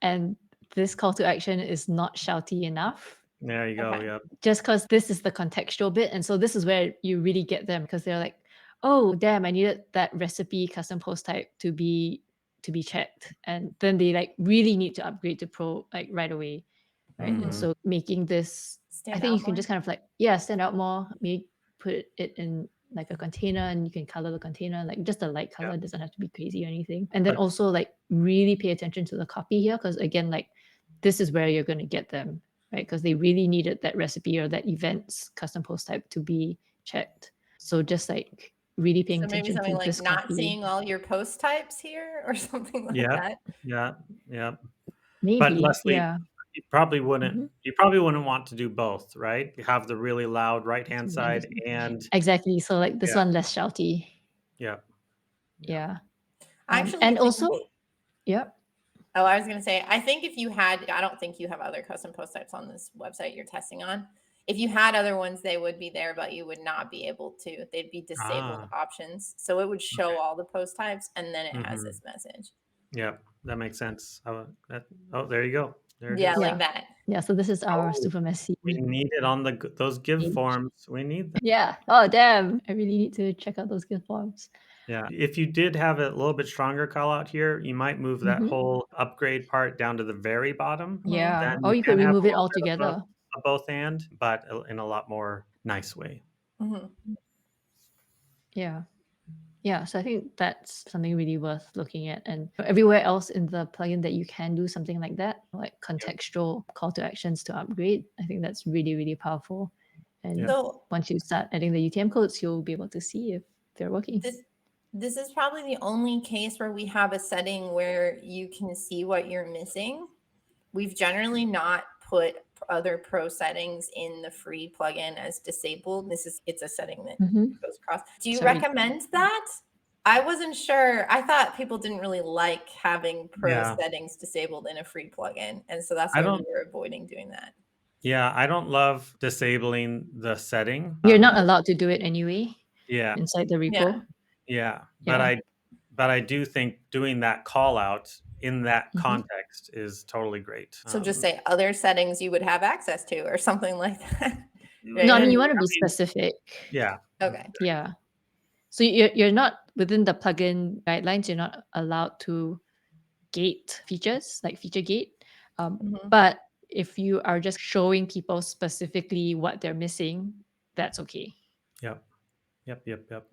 and this call to action is not shouty enough. There you go, Okay. yep, Just because this is the contextual bit, and so this is where you really get them because they're like, "Oh, damn! I needed that recipe custom post type to be checked," and then they like really need to upgrade to pro like right away, right? And Mhm. mhm, so making this, I Stand think out you can more? just kind of like, yeah, stand out more, maybe put it in like a container and you can color the container, like just a light yep, color, it doesn't have to be crazy or anything. And then but also like really pay attention to the copy here, because again, like this is where you're going to get them, right? Because they really needed that recipe or that events custom post type to be checked. So just like really paying So maybe attention something to like this not copy. seeing all your post types here or something like yep, that. yep, yep. But Maybe, Leslie, yeah. Mhm. you probably wouldn't want to do both, right? You have the really loud right-hand side and Exactly. So like this yeah, one less shouty. yeah, yeah. Yeah. I actually And think also, yep. oh, I was gonna say, I think if you had I don't think you have other custom post types on this website you're testing on. If you had other ones, they would be there, but you would not be able to. They'd be disabled Ah, options. So it would show okay. all the post types and then it has Mhm. this message. Yep, that makes sense. There you go. There it Yeah, is. like Yeah. that. Yeah. So this is our Oh, super messy we need it on those give page. forms. We need that. Yeah. Oh, damn. I really need to check out those gift forms. Yeah. If you did have a little bit stronger call out here, you might move that Hmm. whole upgrade part down to the very bottom. Mhm. Yeah. Then Or you you can could have a remove it little bit of altogether. a both and, but in a lot more nice way. Mhm. Yeah. Yeah. So I think that's something really worth looking at. And everywhere else in the plugin that you can do something like that, like Yep. contextual call to actions to upgrade, I think that's really, really powerful. Yep. And So once you start adding the UTM codes, you'll be able to see if they're working. this this is probably the only case where we have a setting where you can see what you're missing. We've generally not put other pro settings in the free plugin as disabled. It's a setting that Hmm. goes across. Do you Sorry. recommend that? I wasn't sure. I thought people didn't really like having pro Yeah. settings disabled in a free plugin. And so that's I why we don't were avoiding doing that. yeah, I don't love disabling the setting. You're not allowed to do it anyway Yeah. inside the Yeah. repo. Yeah, Yeah. but I do think doing that call out in that Mhm. context is totally great. So just say other settings you would have access to or something like that, No, I right? mean, you I wanna be mean, specific. yeah. Okay. Yeah. So you're not within the plugin guidelines, you're not allowed to gate features, like feature gate. Mhm. But if you are just showing people specifically what they're missing, that's okay. Yep. Yep. Yep. Yep.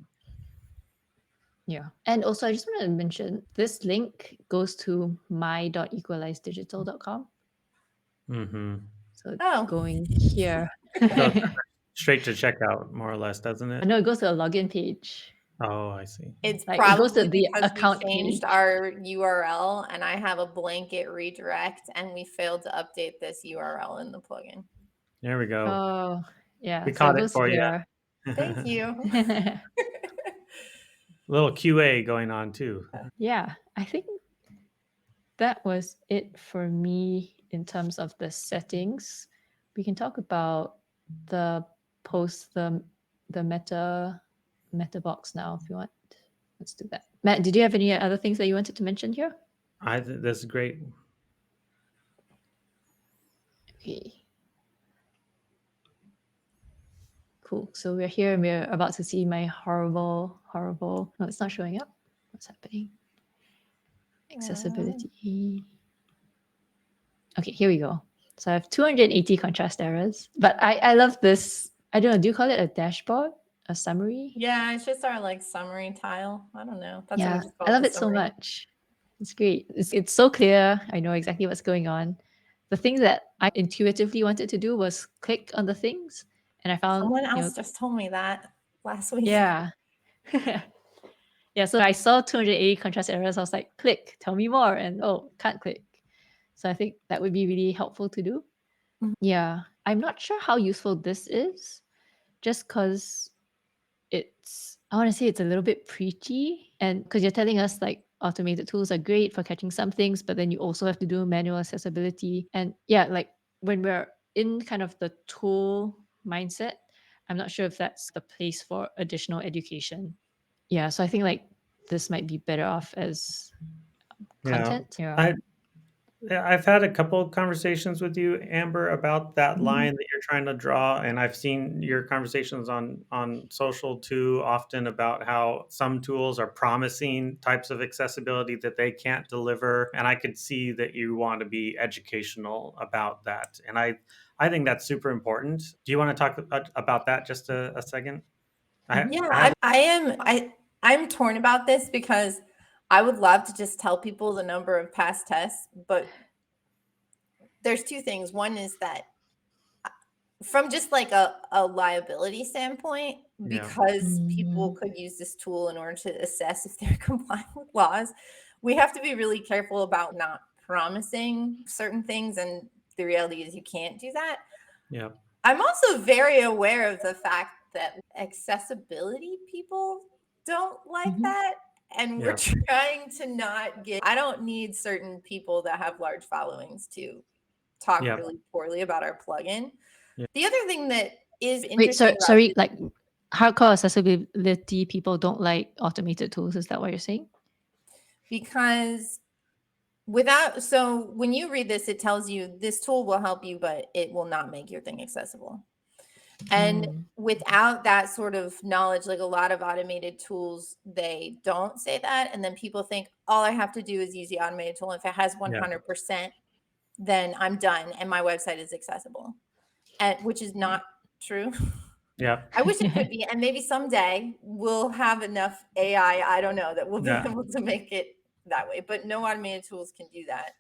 Yeah. And also, I just wanted to mention this link goes to my.equalizedigital.com. Mm-hmm. So Oh, going here. Goes straight to checkout, more or less, doesn't I it? know it goes to a login page. Oh, I see. it's Like it goes to probably the because we account changed page. our URL and I have a blanket redirect and we failed to update this URL in the plugin. There we go. Oh, yeah. We So it caught it goes for you. here. Thank you. Little QA going on too. Yeah. I think that was it for me in terms of the settings. We can talk about the post the meta box now if you want. Let's do that. Matt, did you have any other things that you wanted to mention here? I think that's great. Okay. Cool. So we're here and we're about to see my horrible. No, it's not showing up. What's happening? Um, Accessibility. Okay, here we go. So I have 280 contrast errors, but I love this. I don't know. Do you call it a dashboard? A summary? yeah, it's just our like summary tile. I don't know. That's what we Yeah, just I call it, love the it so summary. much. It's great. It's so clear. I know exactly what's going on. The thing that I intuitively wanted to do was click on the things, and I found, Someone else just told me that last week. yeah. Yeah, so I saw 280 contrast errors. I was like, click, tell me more. And oh, can't click. So I think that would be really helpful to do. Mhm. Yeah. I'm not sure how useful this is, just because I want to say it's a little bit preachy. And because you're telling us like automated tools are great for catching some things, but then you also have to do manual accessibility. And yeah, like when we're in kind of the tool mindset, I'm not sure if that's the place for additional education. Yeah, so I think like this might be better off as Yeah. content. Yeah. I Yeah, I've had a couple of conversations with you, Amber, about that Mhm. line that you're trying to draw, and I've seen your conversations on social too, often about how some tools are promising types of accessibility that they can't deliver, and I could see that you want to be educational about that, and I think that's super important. Do you want to talk about that just a second? I Mhm. Yeah, I have I'm torn about this because I would love to just tell people the number of past tests, but there's two things. One is that from just like a liability standpoint, yeah because people Mhm. could use this tool in order to assess if they're complying with laws, we have to be really careful about not promising certain things. And the reality is you can't do that. yeah I'm also very aware of the fact that accessibility people don't like Mhm. that. And we're yeah trying to not get, I don't need certain people that have large followings to talk yeah really poorly about our plugin. yeah The other thing that is Wait, interesting about sorry, this, like hardcore accessibility people don't like automated tools. Is that what you're saying? because without, so when you read this, it tells you this tool will help you, but it will not make your thing accessible. And Mm. without that sort of knowledge, like a lot of automated tools, they don't say that. And then people think all I have to do is use the automated tool. If it has yeah 100%, then I'm done and my website is accessible, and which is not true. yeah I wish it could be. And maybe someday we'll have enough AI, I don't know, that we'll be yeah able to make it that way. But no automated tools can do that.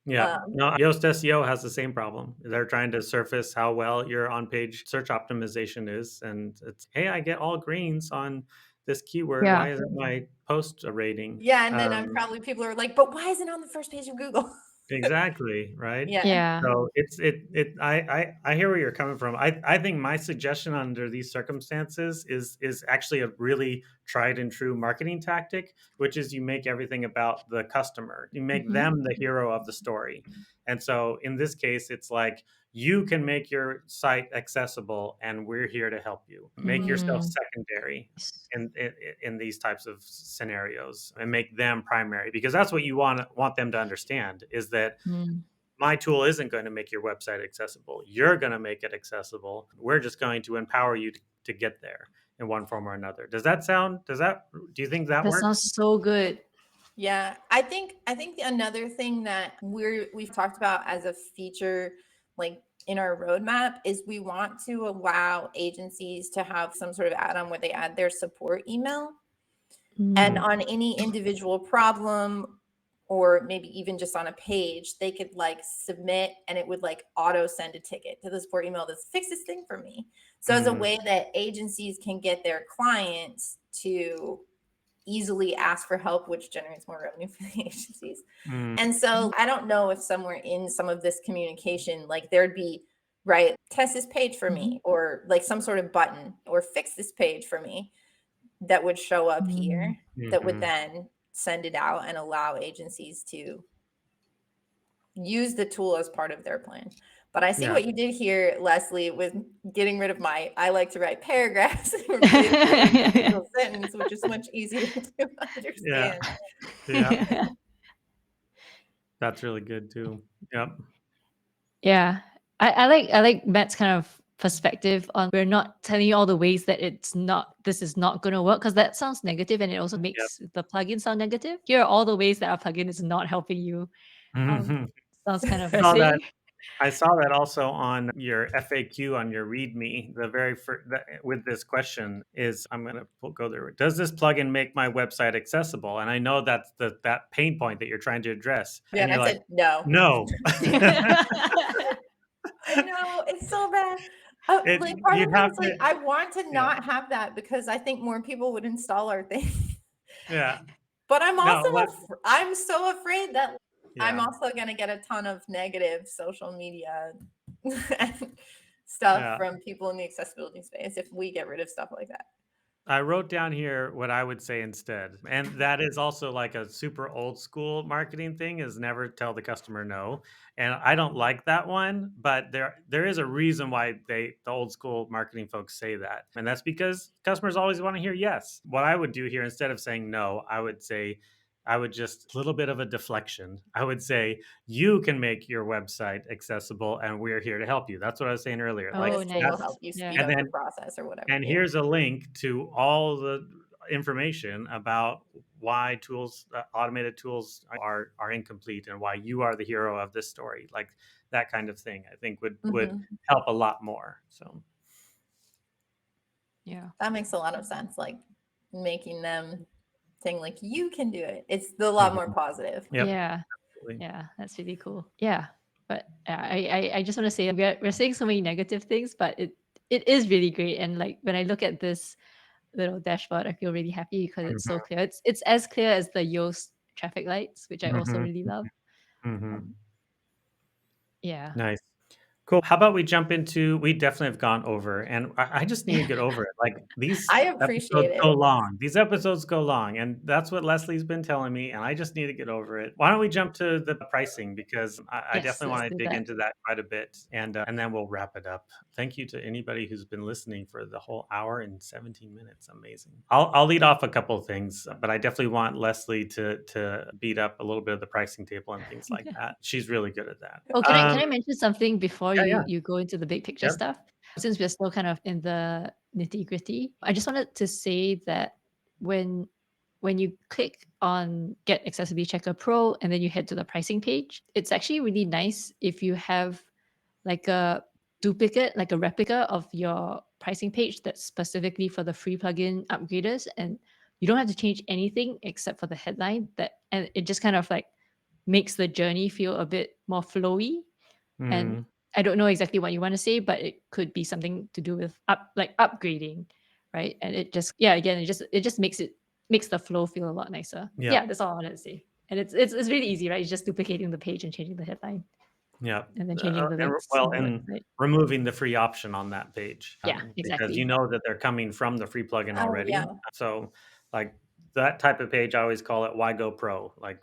Yeah. Um, No, Yoast SEO has the same problem. They're trying to surface how well your on-page search optimization is, and it's, "Hey, I get all greens on this keyword. Yeah. Why isn't my post a rating?" yeah. And then I'm probably people are like, but why isn't it on the first page of Google? Exactly, right? Yeah. Yeah. So I hear where you're coming from. I think my suggestion under these circumstances is actually a really tried and true marketing tactic, which is you make everything about the customer. You make Mhm. them the hero of the story. And so in this case, it's like you can make your site accessible and we're here to help you. Make yourself Mm, secondary yes. in these types of scenarios and make them primary because that's what you want them to understand is that Mm. my tool isn't going to make your website accessible. You're going to make it accessible. We're just going to empower you to get there in one form or another. Do you think that That works? sounds so good. Yeah, I think another thing that we've talked about as a feature like in our roadmap is we want to allow agencies to have some sort of add-on where they add their support email and Mm, on any individual problem or maybe even just on a page, they could like submit and it would like auto send a ticket to the support email that's fix this thing for me. So as a Mm, way that agencies can get their clients to easily ask for help, which generates more revenue for the agencies. mm, And so I don't know if somewhere in some of this communication, like there'd be, right, test this page for mhm, me, or like some sort of button, or fix this page for me that would show up mm. here that would mhm. then send it out and allow agencies to use the tool as part of their plan. But I see Yeah. what you did here, Leslie, with getting rid of my I like to write paragraphs and replace it with a single sentence, which is much easier to Yeah. understand. Yeah. That's really good too. Yep. Yeah. I like Matt's kind of perspective on we're not telling you all the ways that this is not gonna work, because that sounds negative and it also Yep. makes the plugin sound negative. Here are all the ways that our plugin is not helping you. Um, Mhm. sounds kind of Saw that refreshing. I saw that also on your FAQ on your README. The very first with this question is, I'm gonna go there. Does this plugin make my website accessible? And I know that's that pain point that you're trying to address. Yeah, And and you're I like, said, "No." no. I know, it's so bad. Like, part You of me have is to, like, I want to yeah, not have that because I think more people would install our thing. yeah. But I'm No, also what? I'm so afraid that I'm Yeah, also gonna get a ton of negative social media and stuff yeah. from people in the accessibility space if we get rid of stuff like that. I wrote down here what I would say instead. And that is also like a super old school marketing thing is never tell the customer no. And I don't like that one, but there is a reason why the old school marketing folks say that. And that's because customers always want to hear yes. What I would do here instead of saying no, I would just a little bit of a deflection. I would say you can make your website accessible and we're here to help you. That's what I was saying earlier. And Like Oh, this tool will that's nice. help you Yeah. speed and up the then process or whatever. and Yeah. here's a link to all the information about why automated tools are incomplete, and why you are the hero of this story. Like that kind of thing, I think would Mhm. help a lot more. So, Yeah. That makes a lot of sense, like, making them saying, like, "You can do it." It's a lot more mhm. positive. Yep, Yeah. absolutely. Yeah. That's really cool. Yeah. But I just want to say we're saying so many negative things, but it is really great. And like when I look at this little dashboard, I feel really happy because it's so Mhm, clear. It's as clear as the Yoast traffic lights, which I also mhm, really love. mhm. Um, yeah. Nice. Cool. How about we jump into we definitely have gone over, and I just need to get over it. Like, these I appreciate episodes go it. long. These episodes go long, and that's what Leslie's been telling me, and I just need to get over it. Why don't we jump to the pricing because I Yes, definitely let's wanna do dig that. into that quite a bit, and then we'll wrap it up. Thank you to anybody who's been listening for the whole hour and 17 minutes. Amazing. I'll lead off a couple of things, but I definitely want Leslie to beat up a little bit of the pricing table and things like that. She's really good at that. Oh, can I mention something before Yeah, yeah. you go into the big picture Yep. stuff? Since we're still kind of in the nitty-gritty, I just wanted to say that when when you click on Get Accessibility Checker Pro and then you head to the pricing page, it's actually really nice if you have like a duplicate, like a replica of your pricing page that's specifically for the free plugin upgraders, and you don't have to change anything except for the headline. And it just kind of like makes the journey feel a bit more flowy. And Mhm. I don't know exactly what you want to say, but it could be something to do with upgrading, right? And it just yeah, again, it just makes the flow feel a lot nicer. Yep. Yeah, that's all I wanted to say. And it's really easy, right? It's just duplicating the page and changing the headline Yep. and then changing the links Well, on the and website. removing the free option on that page, Yeah, because you exactly. know that they're coming from the free plugin Oh, already. yeah. So, like, that type of page, I always call it "Why go pro?" Like,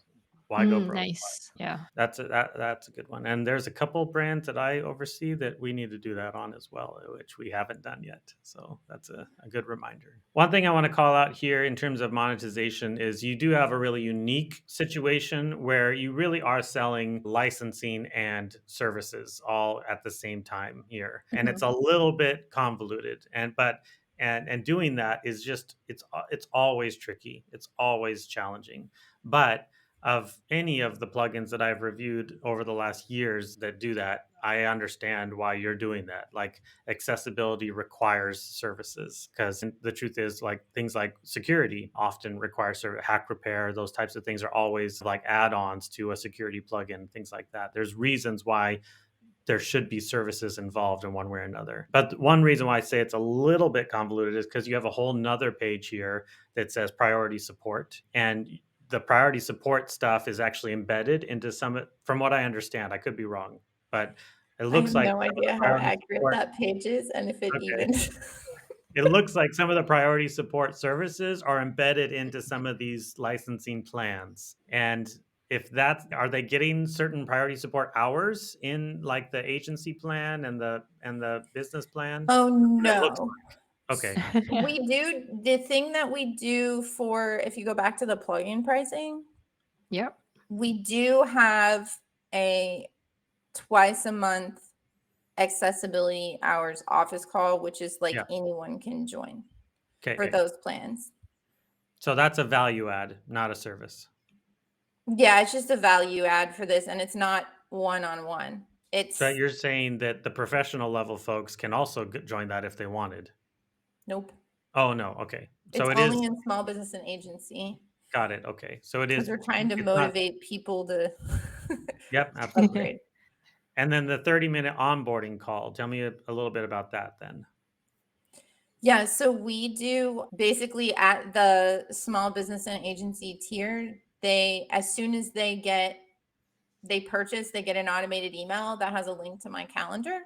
Why go broke? Nice. Yeah. That's a good one, and there's a couple brands that I oversee that we need to do that on as well, which we haven't done yet, so that's a good reminder. One thing I wanna call out here in terms of monetization is you do have a really unique situation where you really are selling licensing and services all at the same time here, and it's Mhm. a little bit convoluted, and doing that is just it's always tricky, it's always challenging, but of any of the plugins that I've reviewed over the last years that do that, I understand why you're doing that. Like accessibility requires services because the truth is like things like security often require hack repair. Those types of things are always like add-ons to a security plugin, things like that. There's reasons why there should be services involved in one way or another. But one reason why I say it's a little bit convoluted is because you have a whole nother page here that says priority support. And the priority support stuff is actually embedded into some, from what I understand. I could be wrong, but it I have looks like no some of the idea how priority accurate support. that page is and if it Okay. even It looks like some of the priority support services are embedded into some of these licensing plans. And if that's, are they getting certain priority support hours in like the agency plan and the business plan? Oh, It looks no. like. Okay. Yeah. We do the thing that we do for if you go back to the plugin pricing, Yep. we do have a twice a month accessibility hours office call, which is like Yeah. anyone can join for Okay. those plans. So that's a value add, not a service. Yeah, it's just a value add for this, and it's not one on one. But It's you're saying that the professional level folks can also join that if they wanted. nope. Oh no. Okay. It's So it is. only in small business and agency Got it. Okay. So it because is. we're trying to It's not. motivate people to Yep. Absolutely. upgrade. And then the 30-minute onboarding call, tell me a little bit about that then. Yeah, so we do basically at the small business and agency tier, they as soon as they purchase, they get an automated email that has a link to my calendar.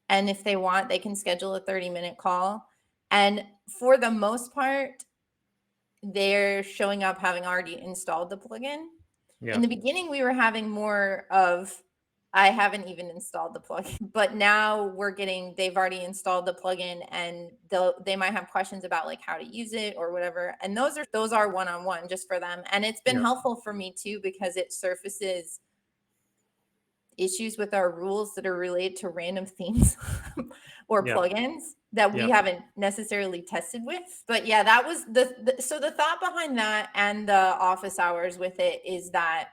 And if they want, they can schedule a 30-minute call. And for the most part, they're showing up having already installed the plugin. In the Yep, beginning, we were having more of I haven't even installed the plugin, but now we're getting they've already installed the plugin and they might have questions about like how to use it or whatever. And those are one-on-one just for them. And it's been yep, helpful for me too because it surfaces issues with our rules that are related to random themes or yep, plugins that we yep, haven't necessarily tested with. But yeah, that was so the thought behind that and the office hours with it is that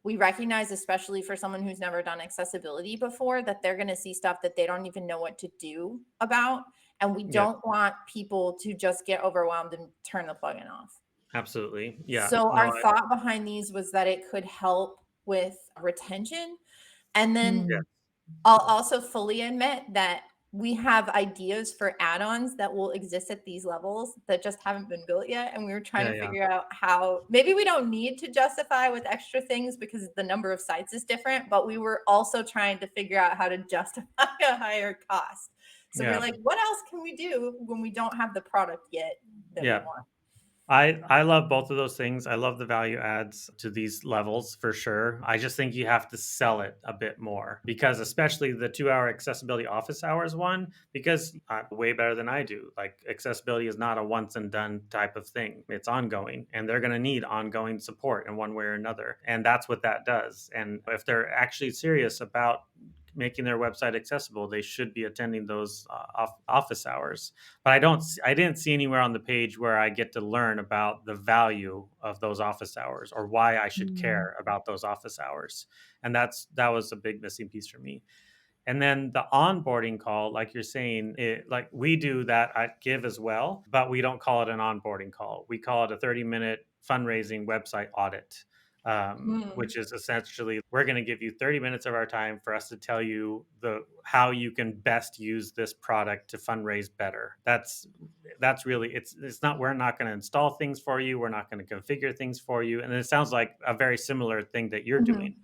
we recognize, especially for someone who's never done accessibility before, that they're going to see stuff that they don't even know what to do about. And we yep, don't want people to just get overwhelmed and turn the plugin off. absolutely. Yeah, So no, our thought behind these was that it could help with retention. And then yeah, Mm. I'll also fully admit that we have ideas for add-ons that will exist at these levels that just haven't been built yet. And we were trying yeah, to yeah, figure out how maybe we don't need to justify with extra things because the number of sites is different, but we were also trying to figure out how to justify a higher cost. So we're yeah, like, what else can we do when we don't have the product yet that we yeah. want? I love both of those things. I love the value adds to these levels for sure. I just think you have to sell it a bit more because especially the 2-hour accessibility office hours one, because way better than I do. Like accessibility is not a once and done type of thing. It's ongoing and they're going to need ongoing support in one way or another. And that's what that does. And if they're actually serious about making their website accessible, they should be attending those office hours. But I didn't see anywhere on the page where I get to learn about the value of those office hours or why I should Mm. care about those office hours. And that was a big missing piece for me. And then the onboarding call, like you're saying, like we do that at Give as well, but we don't call it an onboarding call. We call it a 30-minute fundraising website audit, Hmm. which is essentially we're going to give you 30 minutes of our time for us to tell you the how you can best use this product to fundraise better. That's really it's not we're not going to install things for you. We're not going to configure things for you. And it sounds like a very similar thing that you're doing. Mhm.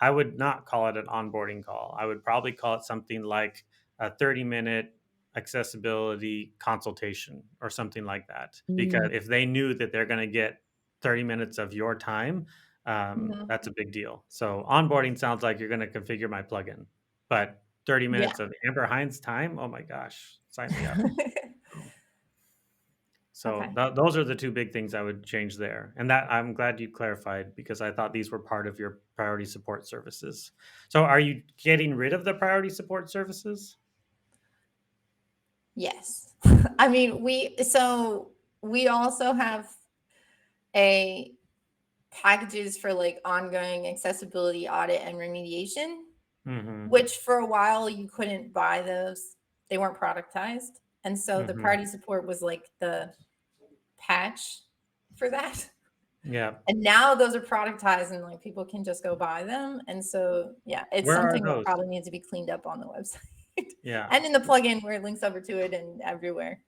I would not call it an onboarding call. I would probably call it something like a 30-minute accessibility consultation or something like that. Because Mm. if they knew that they're going to get 30 minutes of your time, Mhm. That's a big deal. So onboarding sounds like you're going to configure my plugin, but 30 Yeah. minutes of Amber Hinds time. Oh my gosh, sign me up. So Okay. those are the two big things I would change there. And that I'm glad you clarified because I thought these were part of your priority support services. So are you getting rid of the priority support services? Yes. I mean, we also have a packages for like ongoing accessibility audit and remediation, Mhm. which for a while you couldn't buy those. They weren't productized. And so the Mhm. priority support was like the patch for that. Yeah. And now those are productized and like people can just go buy them. And so yeah, it's Where are something that those? probably needs to be cleaned up on the website Yeah. and in the plugin where it links over to it and everywhere.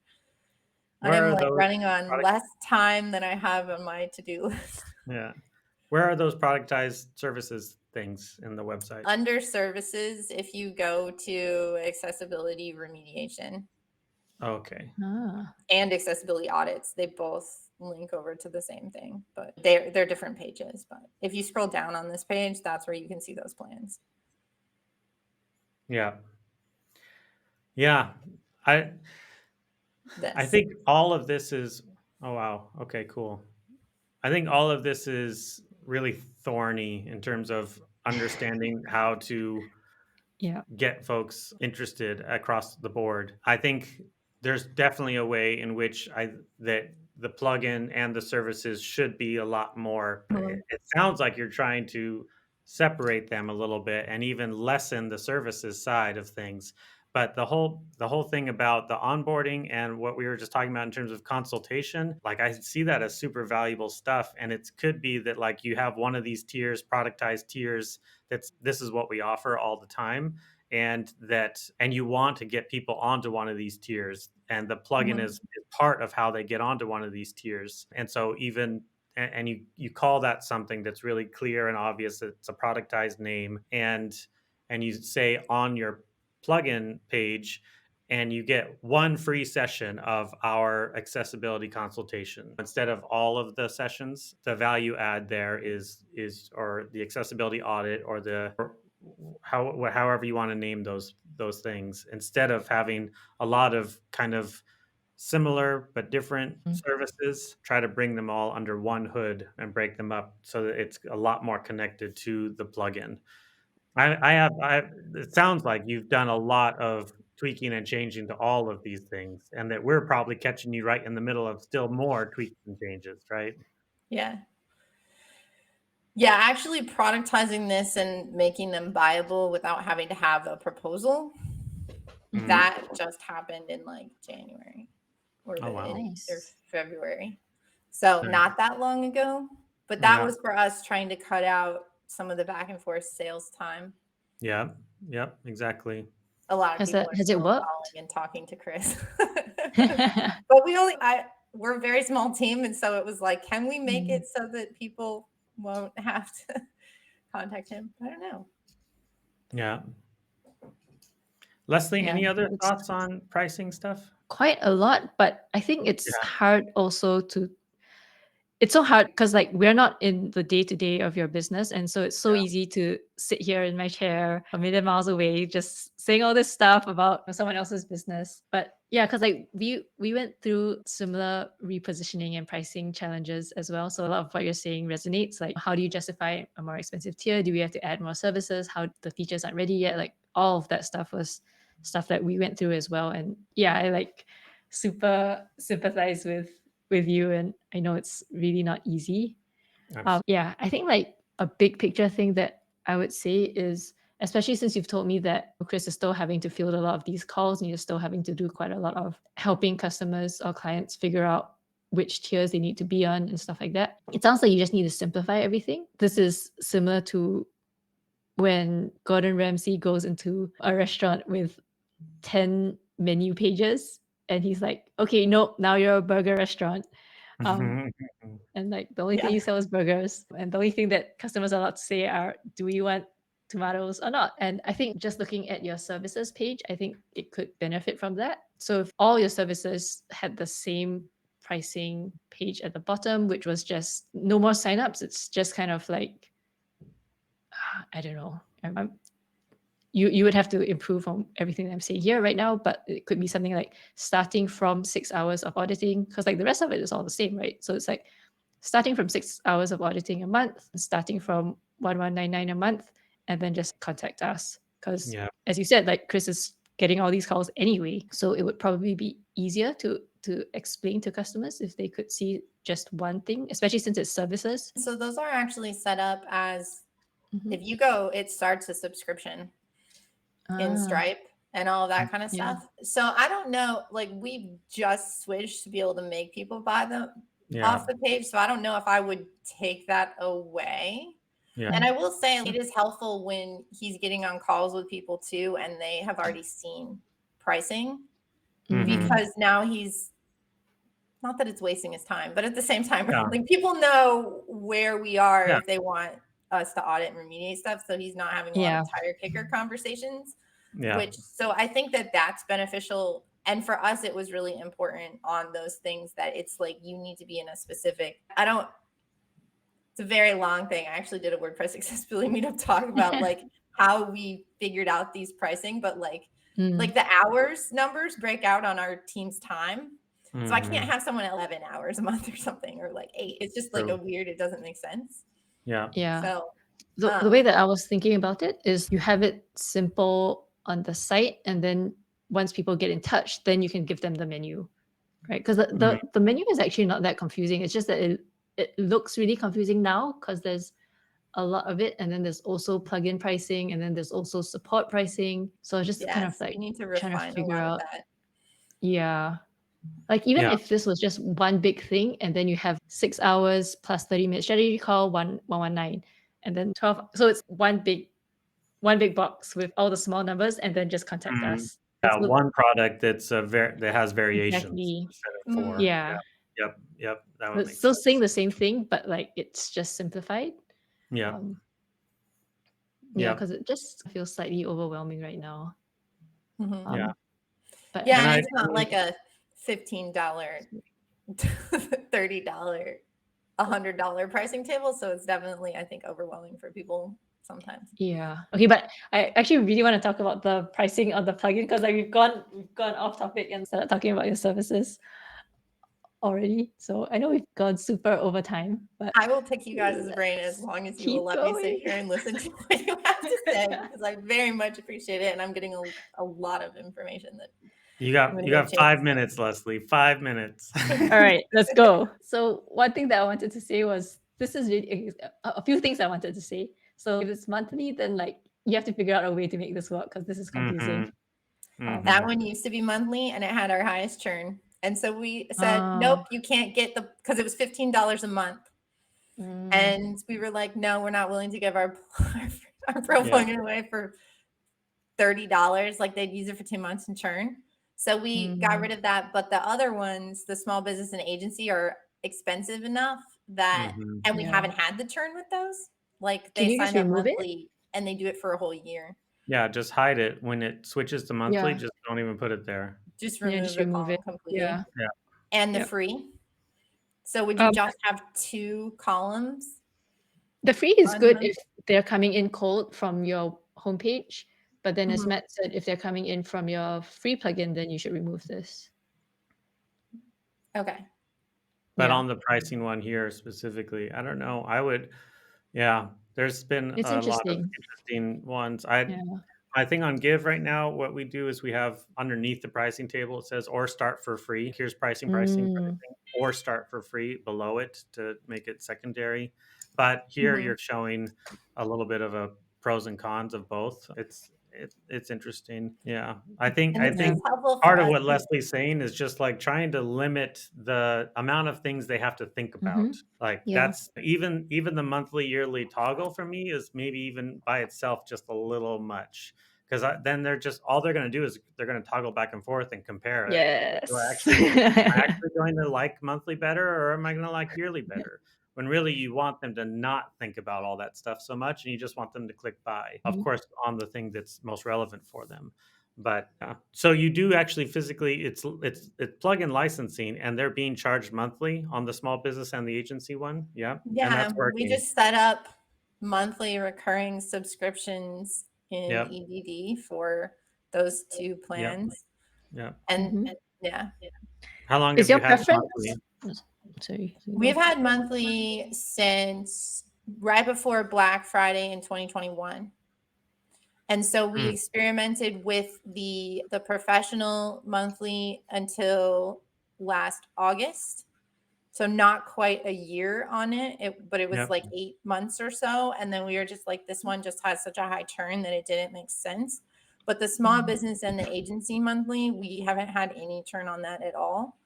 I Where am are like those running on product less time than I have on my to-do list. yeah. Where are those productized services things in the website? Under services, if you go to accessibility remediation Okay. Ah, and accessibility audits, they both link over to the same thing, but they're different pages. But if you scroll down on this page, that's where you can see those plans. Yeah. Yeah. I I This. think all of this is oh wow. Okay, cool. I think all of this is really thorny in terms of understanding how to yeah. get folks interested across the board. I think there's definitely a way in which I that the plugin and the services should be a lot more. Mhm. It sounds like you're trying to separate them a little bit and even lessen the services side of things. But the whole thing about the onboarding and what we were just talking about in terms of consultation, like I see that as super valuable stuff. And it could be that like you have one of these tiers, productized tiers, that's this is what we offer all the time and you want to get people onto one of these tiers and the plugin Mhm. is part of how they get onto one of these tiers and so even and you call that something that's really clear and obvious it's a productized name and you say on your plugin page and you get one free session of our accessibility consultation instead of all of the sessions. The value add there is or the accessibility audit or the however you want to name those things instead of having a lot of kind of similar but different Mm. services. Try to bring them all under one hood and break them up so that it's a lot more connected to the plugin. I it sounds like you've done a lot of tweaking and changing to all of these things, and that we're probably catching you right in the middle of still more tweaks and changes, right? Yeah. Yeah, actually productizing this and making them viable without having to have a proposal, Mhm. that just happened in like January or Oh, the wow. or Nice. February. So Nice. not that long ago, but that Yeah. was for us trying to cut out some of the back and forth sales time. Yeah. Yep, exactly. A lot of people are Has it still worked? calling and talking to Chris. But we're a very small team, and so it was like, can we make Mm, it so that people won't have to contact him? I don't know. Yeah. Leslie, yeah, any other it's thoughts on pricing stuff? quite a lot, but I think it's Yeah. hard also to it's so hard because like we're not in the day to day of your business, and so it's so easy to sit here in my chair a million miles away, just saying all this stuff about someone else's business. But yeah, because like we went through similar repositioning and pricing challenges as well. So a lot of what you're saying resonates. Like, how do you justify a more expensive tier? Do we have to add more services? How the features aren't ready yet? Like all of that stuff was stuff that we went through as well. And yeah, I like super sympathize with you, and I know it's really not easy. Abs Yeah, I think like a big picture thing that I would say is, especially since you've told me that Chris is still having to field a lot of these calls and you're still having to do quite a lot of helping customers or clients figure out which tiers they need to be on and stuff like that. It sounds like you just need to simplify everything. This is similar to when Gordon Ramsay goes into a restaurant with 10 menu pages and he's like, okay, nope, now you're a burger restaurant. Um, and like the only thing Yeah. you sell is burgers, and the only thing that customers are allowed to say are, do we want tomatoes or not? And I think just looking at your services page, I think it could benefit from that. So if all your services had the same pricing page at the bottom, which was just no more signups. It's just kind of like, I don't know. You would have to improve on everything that I'm saying here right now, but it could be something like starting from 6 hours of auditing, because like the rest of it is all the same, right? So it's like starting from 6 hours of auditing a month, starting from 1199 a month, and then just contact us. Because Yeah. as you said, like Chris is getting all these calls anyway, so it would probably be easier to explain to customers if they could see just one thing, especially since it's services. So those are actually set up as, Mhm. if you go, it starts a subscription in Ah, Stripe and all of that kind of yeah. stuff. So I don't know, like we've just switched to be able to make people buy them Yeah. off the page. So I don't know if I would take that away. Yeah. And Mm. I will say it is helpful when he's getting on calls with people too, and they have already seen pricing, Mhm. because now he's, not that it's wasting his time, but at the same time, Yeah. like people know where we are Yeah. if they want us to audit and remediate stuff. So he's not having a lot of Yeah. tire kicker conversations, Yeah. which, so I think that that's beneficial. And for us, it was really important on those things that it's like you need to be in a specific, I don't, it's a very long thing. I actually did a WordPress accessibility meetup talk about like how we figured out these pricing, but Mm. like the hours numbers break out on our team's time. So I can't Mhm. have someone 11 hours a month or something, or like 8. It's just like a True. weird, it doesn't make sense. Yeah. Yeah. So, The way um, that I was thinking about it is you have it simple on the site, and then once people get in touch, then you can give them the menu, right? Because Mhm. the menu is actually not that confusing. It's just that it looks really confusing now because there's a lot of it, and then there's also plugin pricing, and then there's also support pricing. So it's just kind of yes, we like need to trying to refine a figure lot of out, that. yeah. Like even Yeah. if this was just one big thing, and then you have 6 hours plus 30 minute strategy call, 119, and then 12. So it's one big box with all the small numbers, and then just contact Mhm. us. Yeah, So one product that's that has variations exactly. instead of 4. Mm, Yeah. Yeah. Yep. Yep. That So would it's make still saying sense. the same thing, but like it's just simplified. Yep. Um, yeah, Yep. because it just feels slightly overwhelming right now. mhm. Yeah. But Yeah, And and I it's not think like a $15, $30, $100 pricing table. So it's definitely, I think, overwhelming for people sometimes. yeah. Okay, but I actually really want to talk about the pricing of the plugin because like we've gone off topic and started talking about your services already. So I know we've gone super over time, but I will pick you guys' brain as let's long as you will keep let me sit going. here and listen to what you have to say, because I very much appreciate it. And I'm getting a lot of information that I'm going you to go got chase. 5 minutes, Leslie, 5 minutes. All right, let's go. So one thing that I wanted to say was this is really a few things I wanted to say. So if it's monthly, then like you have to figure out a way to make this work because this is confusing. Mhm. That Mhm. one used to be monthly and it had our highest churn. And so we said, nope, Oh, you can't get the, because it was $15 a month. mm, And we were like, no, we're not willing to give our pro Yeah. plugin away for $30. Like they'd use it for 2 months and churn. So we got mm. rid of that. But the other ones, the small business and agency, are expensive enough that, Mhm. and we Yeah. haven't had the churn with those. Like Can they you just sign up remove it? monthly and they do it for a whole year. Yeah, just hide it. When it switches to monthly, Yeah. just don't even put it there. Just Yeah, remove just the remove it. column completely. Yeah. Yeah. And the Yep. free. So would you Um, just have 2 columns the free is on good month? if they're coming in cold from your homepage, but then as Mhm. Matt said, if they're coming in from your free plugin, then you should remove this. Okay. But Yeah. on the pricing one here specifically, I don't know. I would yeah, there's been It's a lot of interesting. interesting ones. Yeah. I think on Give right now, what we do is we have underneath the pricing table, it says or start for free. Here's pricing for Mm, everything, or start for free below it to make it secondary. But here Mhm. you're showing a little bit of a pros and cons of both. It's interesting. Yeah. And I this yeah. is think helpful for part of us. what Leslie's saying is just like trying to limit the amount of things they have to think about. Mhm. Like Yeah. that's even the monthly yearly toggle for me is maybe even by itself just a little much because then they're just all they're going to do is they're going to toggle back and forth and compare it. Do Yes. I actually going to like monthly better or am I going to like yearly better? When really you want them to not think about all that stuff so much and you just want them to click buy, of Mhm. course, on the thing that's most relevant for them. But, so you do actually physically it's plug-in licensing, and they're being charged monthly on the small business and the agency one? Yeah, and that's Yeah, we working. just set up monthly recurring subscriptions in Yep, EDD for those 2 yep, plans, yep. and Mhm. yeah. How long Is have you your had preference? monthly? Sorry, you We've go. had monthly since right before Black Friday in 2021. And so we Mm, experimented with the professional monthly until last August. So not quite a year on it, but it was yep, like 8 months or so. And then we were just like, this one just has such a high churn that it didn't make sense. But the small Mm, business and the agency monthly, we haven't had any churn on that at all.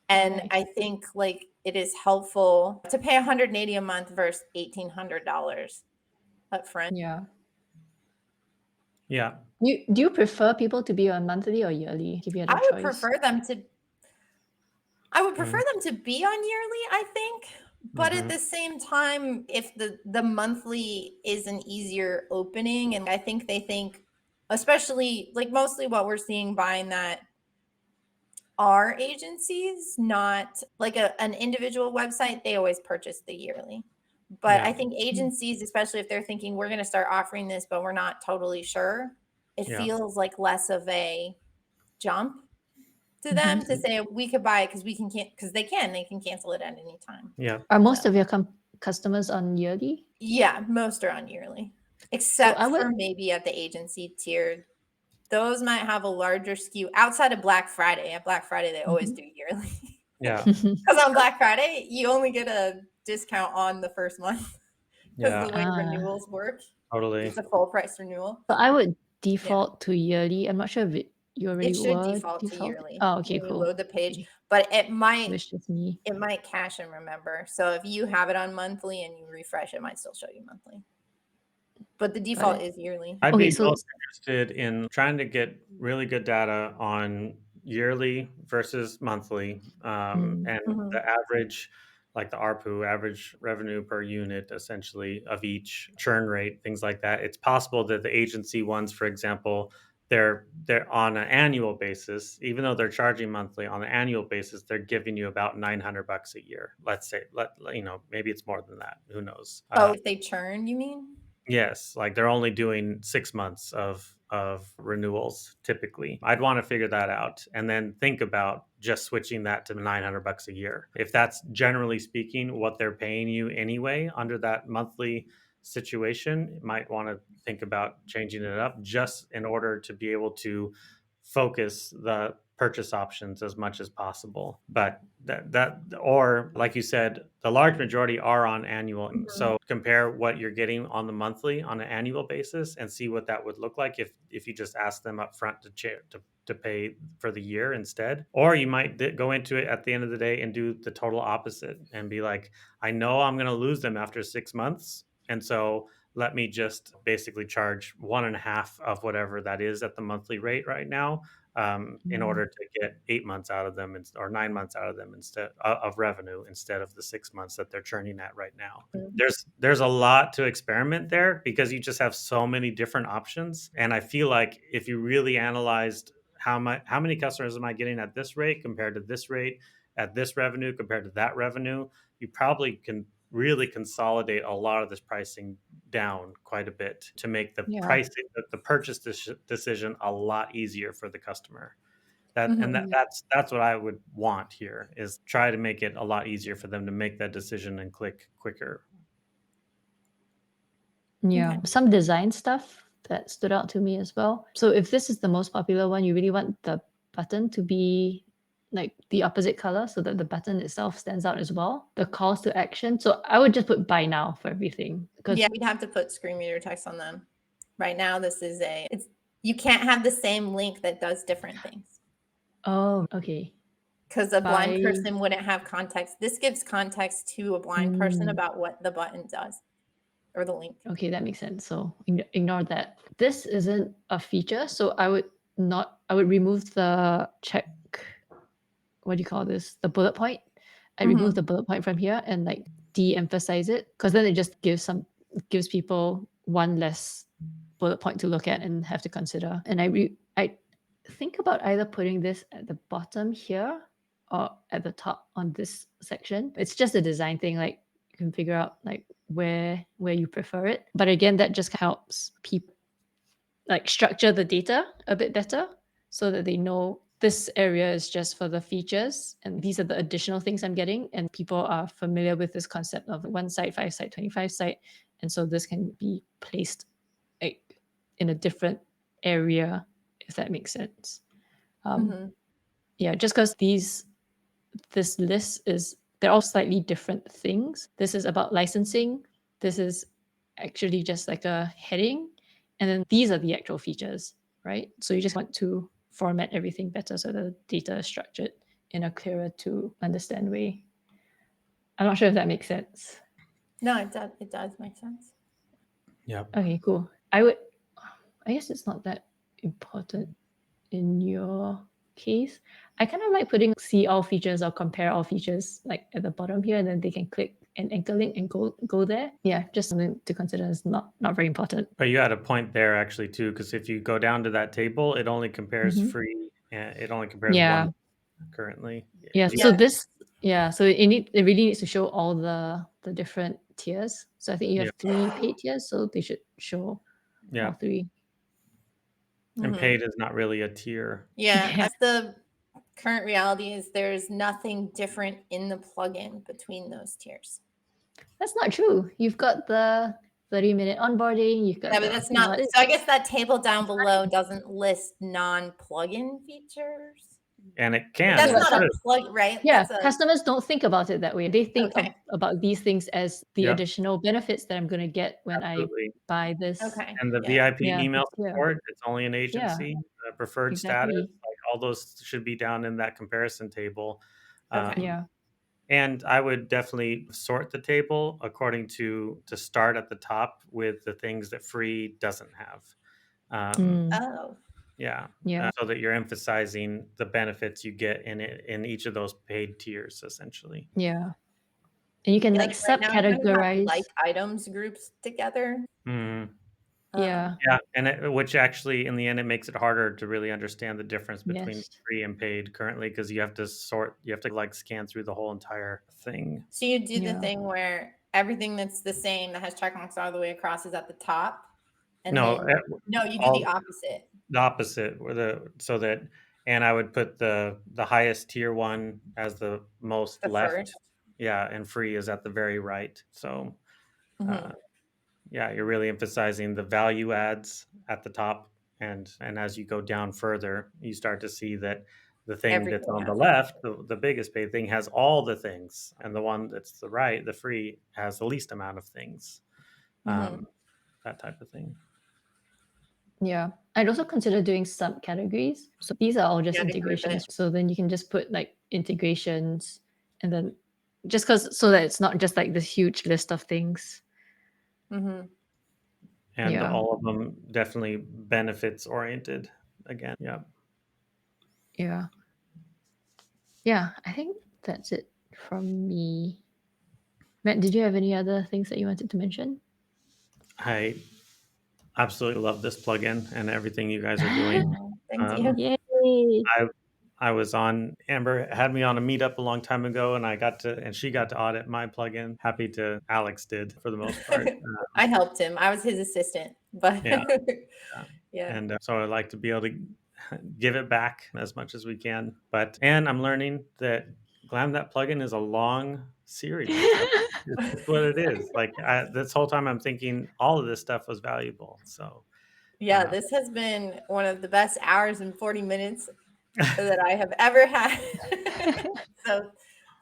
And nice. I think like it is helpful to pay 180 a month versus $1,800 upfront. Yeah. yeah, Do you prefer people to be on monthly or yearly? If you had I a would choice. prefer them to I would prefer mm, them to be on yearly, I think. But at mhm, the same time, if the monthly is an easier opening, and I think they think, especially like mostly what we're seeing buying that are agencies, not like an individual website, they always purchase the yearly. But I yeah, think Mm. agencies, especially if they're thinking we're going to start offering this, but we're not totally sure, it yeah, feels like less of a jump to them Mhm. to say we could buy it because because they can cancel it at any time. yeah, Are So most of your customers on yearly? yeah, most are on yearly, So I except would. for maybe at the agency tier. Those might have a larger skew outside of Black Friday. At Black Friday, they always Mhm. do yearly. yeah, Because on Black Friday, you only get a discount on the first month because yeah, the way Ah, renewals work, totally. it's a full price renewal. so I would Yeah, default to yearly. I'm not sure if you it already should were default to default. yearly Oh, okay, when you cool. load the page, Okay, but so it's just me. it might cache and remember. So if you have it on monthly and you refresh, it might still show you monthly. But the Got default it. is yearly. I'd Okay, be so most interested in trying to get really good data on yearly versus monthly, mm, and the Mhm. average, like the ARPU, average revenue per unit, essentially, of each churn rate, things like that. It's possible that the agency ones, for example, they're on an annual basis, even though they're charging monthly on an annual basis, they're giving you about $900 a year. Let's say, maybe it's more than that. Who knows? Oh, if they churn, you mean? Yes, like they're only doing 6 months of renewals typically. I'd wanna figure that out and then think about just switching that to $900 a year. If that's generally speaking what they're paying you anyway under that monthly situation, you might wanna think about changing it up just in order to be able to focus the purchase options as much as possible. But or like you said, the large majority are on annual. Mhm. So compare what you're getting on the monthly on an annual basis and see what that would look like if you just ask them up front to pay for the year instead. Or you might go into it at the end of the day and do the total opposite and be like, I know I'm going to lose them after 6 months. And so let me just basically charge one and a half of whatever that is at the monthly rate right now, in mm, order to get 8 months out of them or 9 months out of them instead of revenue instead of the 6 months that they're churning at right now. There's a lot to experiment there because you just have so many different options, and I feel like if you really analyzed how many customers am I getting at this rate compared to this rate at this revenue compared to that revenue, you probably can really consolidate a lot of this pricing down quite a bit to make the yeah. pricing the purchase decision a lot easier for the customer. That and that Mhm. Yeah. that's what I would want here is try to make it a lot easier for them to make that decision and click quicker. Yeah, Okay. some design stuff that stood out to me as well. So if this is the most popular one, you really want the button to be like the opposite color so that the button itself stands out as well. The calls to action. So I would just put buy now for everything Yeah, because we'd have to put screen reader text on them. Right now, this is it's you can't have the same link that does different things oh, okay. because a blind Buy person wouldn't have context. This gives context to a blind person mm, about what the button does or the link. okay, that makes sense. So ignore that. This isn't a feature, so I would remove the check what do you call this? The bullet point. I remove the Mhm. bullet point from here and like de-emphasize it because then it just gives people one less bullet point to look at and have to consider. And think about either putting this at the bottom here or at the top on this section. It's just a design thing, like you can figure out like where you prefer it. But again, that just helps people like structure the data a bit better so that they know this area is just for the features and these are the additional things I'm getting. And people are familiar with this concept of one site, 5 site, 25 site. And so this can be placed like in a different area, if that makes sense. Mhm. Yeah, just because this list is they're all slightly different things. This is about licensing. This is actually just like a heading. And then these are the actual features, right? So you just want to format everything better so the data is structured in a clearer to understand way. I'm not sure if that makes sense. No, it does make sense. Yep. Okay, cool. I guess it's not that important in your case. I kind of like putting see all features or compare all features like at the bottom here, and then they can click an anchor link and go there. Yeah, just something to consider is not very important. But you had a point there actually too, because if you go down to that table, it only compares Mhm. free, and it only compares one Yeah, currently. yeah. Because So Yeah. this, yeah, so it really needs to show all the different tiers. So I think you yeah, have 3 paid tiers, so they should show yeah, all 3. and Mhm. paid is not really a tier. Yeah, Yeah, as the current reality is there's nothing different in the plugin between those tiers. that's not true. You've got the 30-minute onboarding. You've got Yeah, the but that's not audit. so I guess that table down below doesn't list non-plugin features? And it But can, that's and Yeah, it not a should. plug, right? yeah, That's a customers don't think about it that way. They think okay, about these things as the Yep, additional benefits that I'm gonna get when I absolutely. buy this. okay, And the yeah. VIP Yeah, email this tier. support, it's only an Yeah, agency, preferred status, exactly. like, all those should be down in that comparison table. Okay. Um, Yeah. and I would definitely sort the table according to start at the top with the things that free doesn't have. Mm, Oh, Yeah, yeah, so that you're emphasizing the benefits you get in each of those paid tiers, essentially. yeah. And you can, yeah, like, like, right now I kind of have, like, subcategorize. items groups together. Mhm. Yeah. Yeah, and which actually, in the end, it makes it harder to really understand the difference between Yes. free and paid currently because you have to like scan through the whole entire thing. So you do the Yeah. thing where everything that's the same that has check marks all the way across is at the top, and No, then no, you do the all opposite. the opposite, where the so that, and I would put the highest tier one as the most The left. first. Yeah, and free is at the very right. So, uh, Mhm. yeah, you're really emphasizing the value adds at the top, and as you go down further, you start to see that the thing that's Everything on the has it. left, the biggest paid thing, has all the things, and the one that's the right, the free, has the least amount of things. Mhm. Um, that type of thing. Yeah. I'd also consider doing subcategories. So these are all just Yeah, to group it. integrations. So then you can just put, like, integrations and then just because so that it's not just, like, this huge list of things. Mhm. And Yeah. all of them definitely benefits oriented again. Yeah. Yeah. Yeah, I think that's it from me. Matt, did you have any other things that you wanted to mention? I absolutely love this plugin and everything you guys are doing. Oh, thank Um, you. Yay! I I was on Amber had me on a meetup a long time ago, and she got to audit my plugin. Happy to Alex did for the most part. I helped him. I was his assistant, but Yeah, yeah. yeah. And so I like to be able to give it back as much as we can. But and I'm learning that Glam that plugin is a long series. It's just what it is. Like this whole time, I'm thinking all of this stuff was valuable. So Yeah, uh, this has been one of the best hours and 40 minutes that I have ever had. So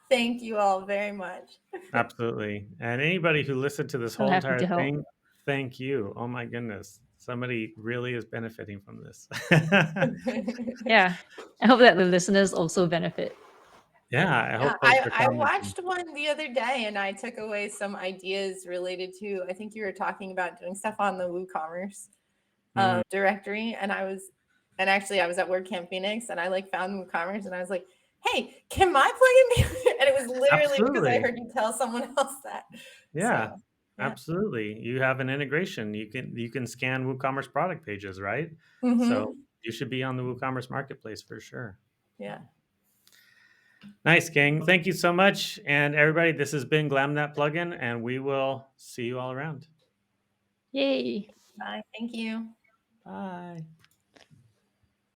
thank you all very much. absolutely. And anybody who listened to this So whole happy entire to help. thing, thank you. Oh my goodness. Somebody really is benefiting from this. Yeah. I hope that the listeners also benefit. Yeah, I Yeah, hope folks are I commenting. watched one the other day and I took away some ideas related to, I think you were talking about doing stuff on the WooCommerce Mhm. directory. And actually I was at WordCamp Phoenix and I like found WooCommerce and I was like, hey, can my plugin be? And it was literally because I Absolutely. heard you tell someone else that. Yeah, So yeah. absolutely. You have an integration. You can scan WooCommerce product pages, right? So Hmm. You should be on the WooCommerce marketplace for sure. Yeah. Nice, gang. Thank you so much. And everybody, this has been Glam That Plugin, and we will see you all around. Yay. Bye. Thank you. Bye.